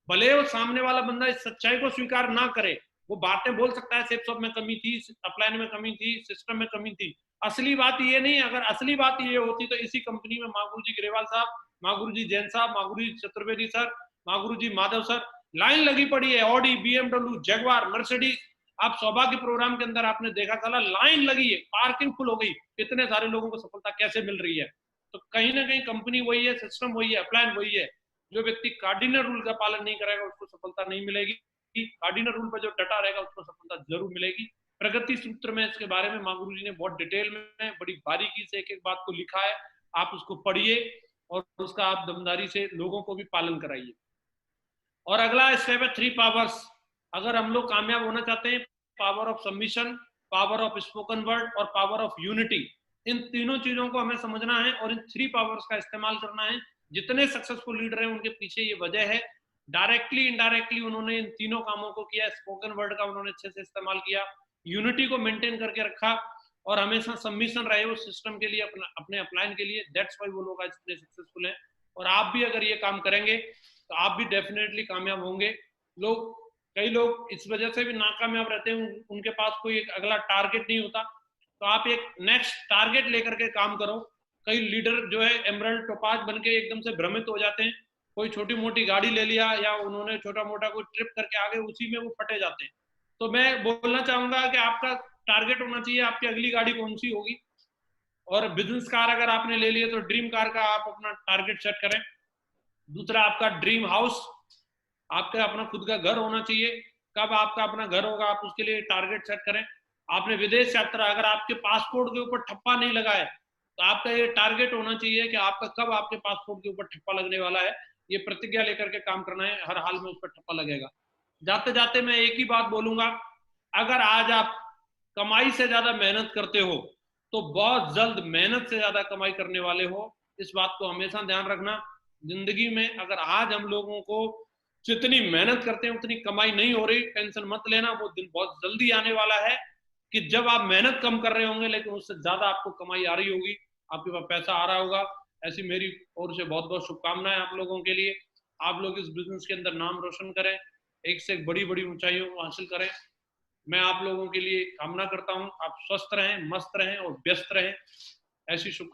भले वो सामने वाला बंदा इस सच्चाई को स्वीकार ना करे, वो बातें बोल सकता है सेल्स ऑफ में कमी थी, अपलाइन में कमी थी, सिस्टम में कमी थी। असली बात ये नहीं, अगर असली बात ये होती तो इसी कंपनी में माँ गुरु जी ग्रेवाल साहब, माँ गुरु जी जैन साहब, माँ गुरु जी चतुर्वेदी सर, माँ गुरु जी माधव सर, लाइन लगी पड़ी है। ऑडी, बीएमडब्ल्यू, जगवार, मर्सिडीज, आप सौभाग्य प्रोग्राम के अंदर आपने देखा था लाइन लगी है, पार्किंग फुल हो गई। इतने सारे लोगों को सफलता कैसे मिल रही है? तो कहीं ना कहीं कंपनी वही है, सिस्टम वही है, अपलाइन वही है। जो व्यक्ति कार्डिनल रूल का पालन नहीं करेगा उसको सफलता नहीं मिलेगी, कार्डिनल रूल पर जो डटा रहेगा उसको सफलता जरूर मिलेगी। प्रगति सूत्र में इसके बारे में माँ गुरु जी ने बहुत डिटेल में बड़ी बारीकी से एक एक बात को लिखा है, आप उसको पढ़िए और उसका आप दमदारी से लोगों को भी पालन कराइए। और अगला स्टेप है 3 पावर्स। अगर हम लोग कामयाब होना चाहते हैं, power of submission, power of spoken word और पावर ऑफ यूनिटी, इन तीनों चीजों को हमें समझना है और इन 3 पावर्स का इस्तेमाल करना है। जितने सक्सेसफुल लीडर हैं उनके पीछे ये वजह है, डायरेक्टली इनडायरेक्टली उन्होंने इन तीनों कामों को किया। स्पोकन वर्ड का उन्होंने अच्छे से इस्तेमाल किया, यूनिटी को मेंटेन करके रखा और हमेशा सबमिशन रहे उस सिस्टम के लिए, अपने अपलाइन के लिए। दैट्स वाई वो लोग आज इतने सक्सेसफुल हैं। और आप भी अगर ये काम करेंगे तो आप भी डेफिनेटली कामयाब होंगे। कई लोग इस वजह से भी नाकामयाब रहते हैं, उनके पास कोई एक अगला टारगेट नहीं होता। तो आप एक नेक्स्ट टारगेट लेकर के काम करो। कई लीडर जो है एमरल्ड टोपाज बन के एकदम से भ्रमित हो जाते हैं, कोई छोटी मोटी गाड़ी ले लिया या उन्होंने छोटा मोटा कोई ट्रिप करके आ गए, उसी में वो फटे जाते हैं। तो मैं बोलना चाहूंगा कि आपका टारगेट होना चाहिए आपकी अगली गाड़ी कौन सी होगी। और बिजनेस कार अगर आपने ले लिया तो ड्रीम कार का आप अपना टारगेट सेट करें। दूसरा, आपका ड्रीम हाउस, आपका अपना खुद का घर होना चाहिए। कब आपका अपना घर होगा आप उसके लिए टारगेट सेट करें। आपने विदेश यात्रा, अगर आपके पासपोर्ट के ऊपर ठप्पा नहीं लगा है तो आपका ये टारगेट होना चाहिए कि आपका कब आपके पासपोर्ट के ऊपर ठप्पा लगने वाला है। ये प्रतिज्ञा लेकर के काम करना है, हर हाल में उस पर ठप्पा लगेगा। जाते जाते मैं एक ही बात बोलूंगा, अगर आज आप कमाई से ज्यादा मेहनत करते हो तो बहुत जल्द मेहनत से ज्यादा कमाई करने वाले हो। इस बात को हमेशा ध्यान रखना। जिंदगी में अगर आज हम लोगों को जितनी मेहनत करते हैं उतनी कमाई नहीं हो रही, टेंशन मत लेना, वो दिन बहुत जल्दी आने वाला है कि जब आप मेहनत कम कर रहे होंगे लेकिन उससे ज्यादा आपको कमाई आ रही होगी, आपके पास पैसा आ रहा होगा। ऐसी मेरी ओर से बहुत बहुत शुभकामनाएं आप लोगों के लिए। आप लोग इस बिजनेस के अंदर नाम रोशन करें, एक से एक बड़ी बड़ी ऊंचाइयों को हासिल करें। मैं आप लोगों के लिए कामना करता हूं, आप स्वस्थ रहें, मस्त रहें और व्यस्त रहें। ऐसी शुभकामनाएं।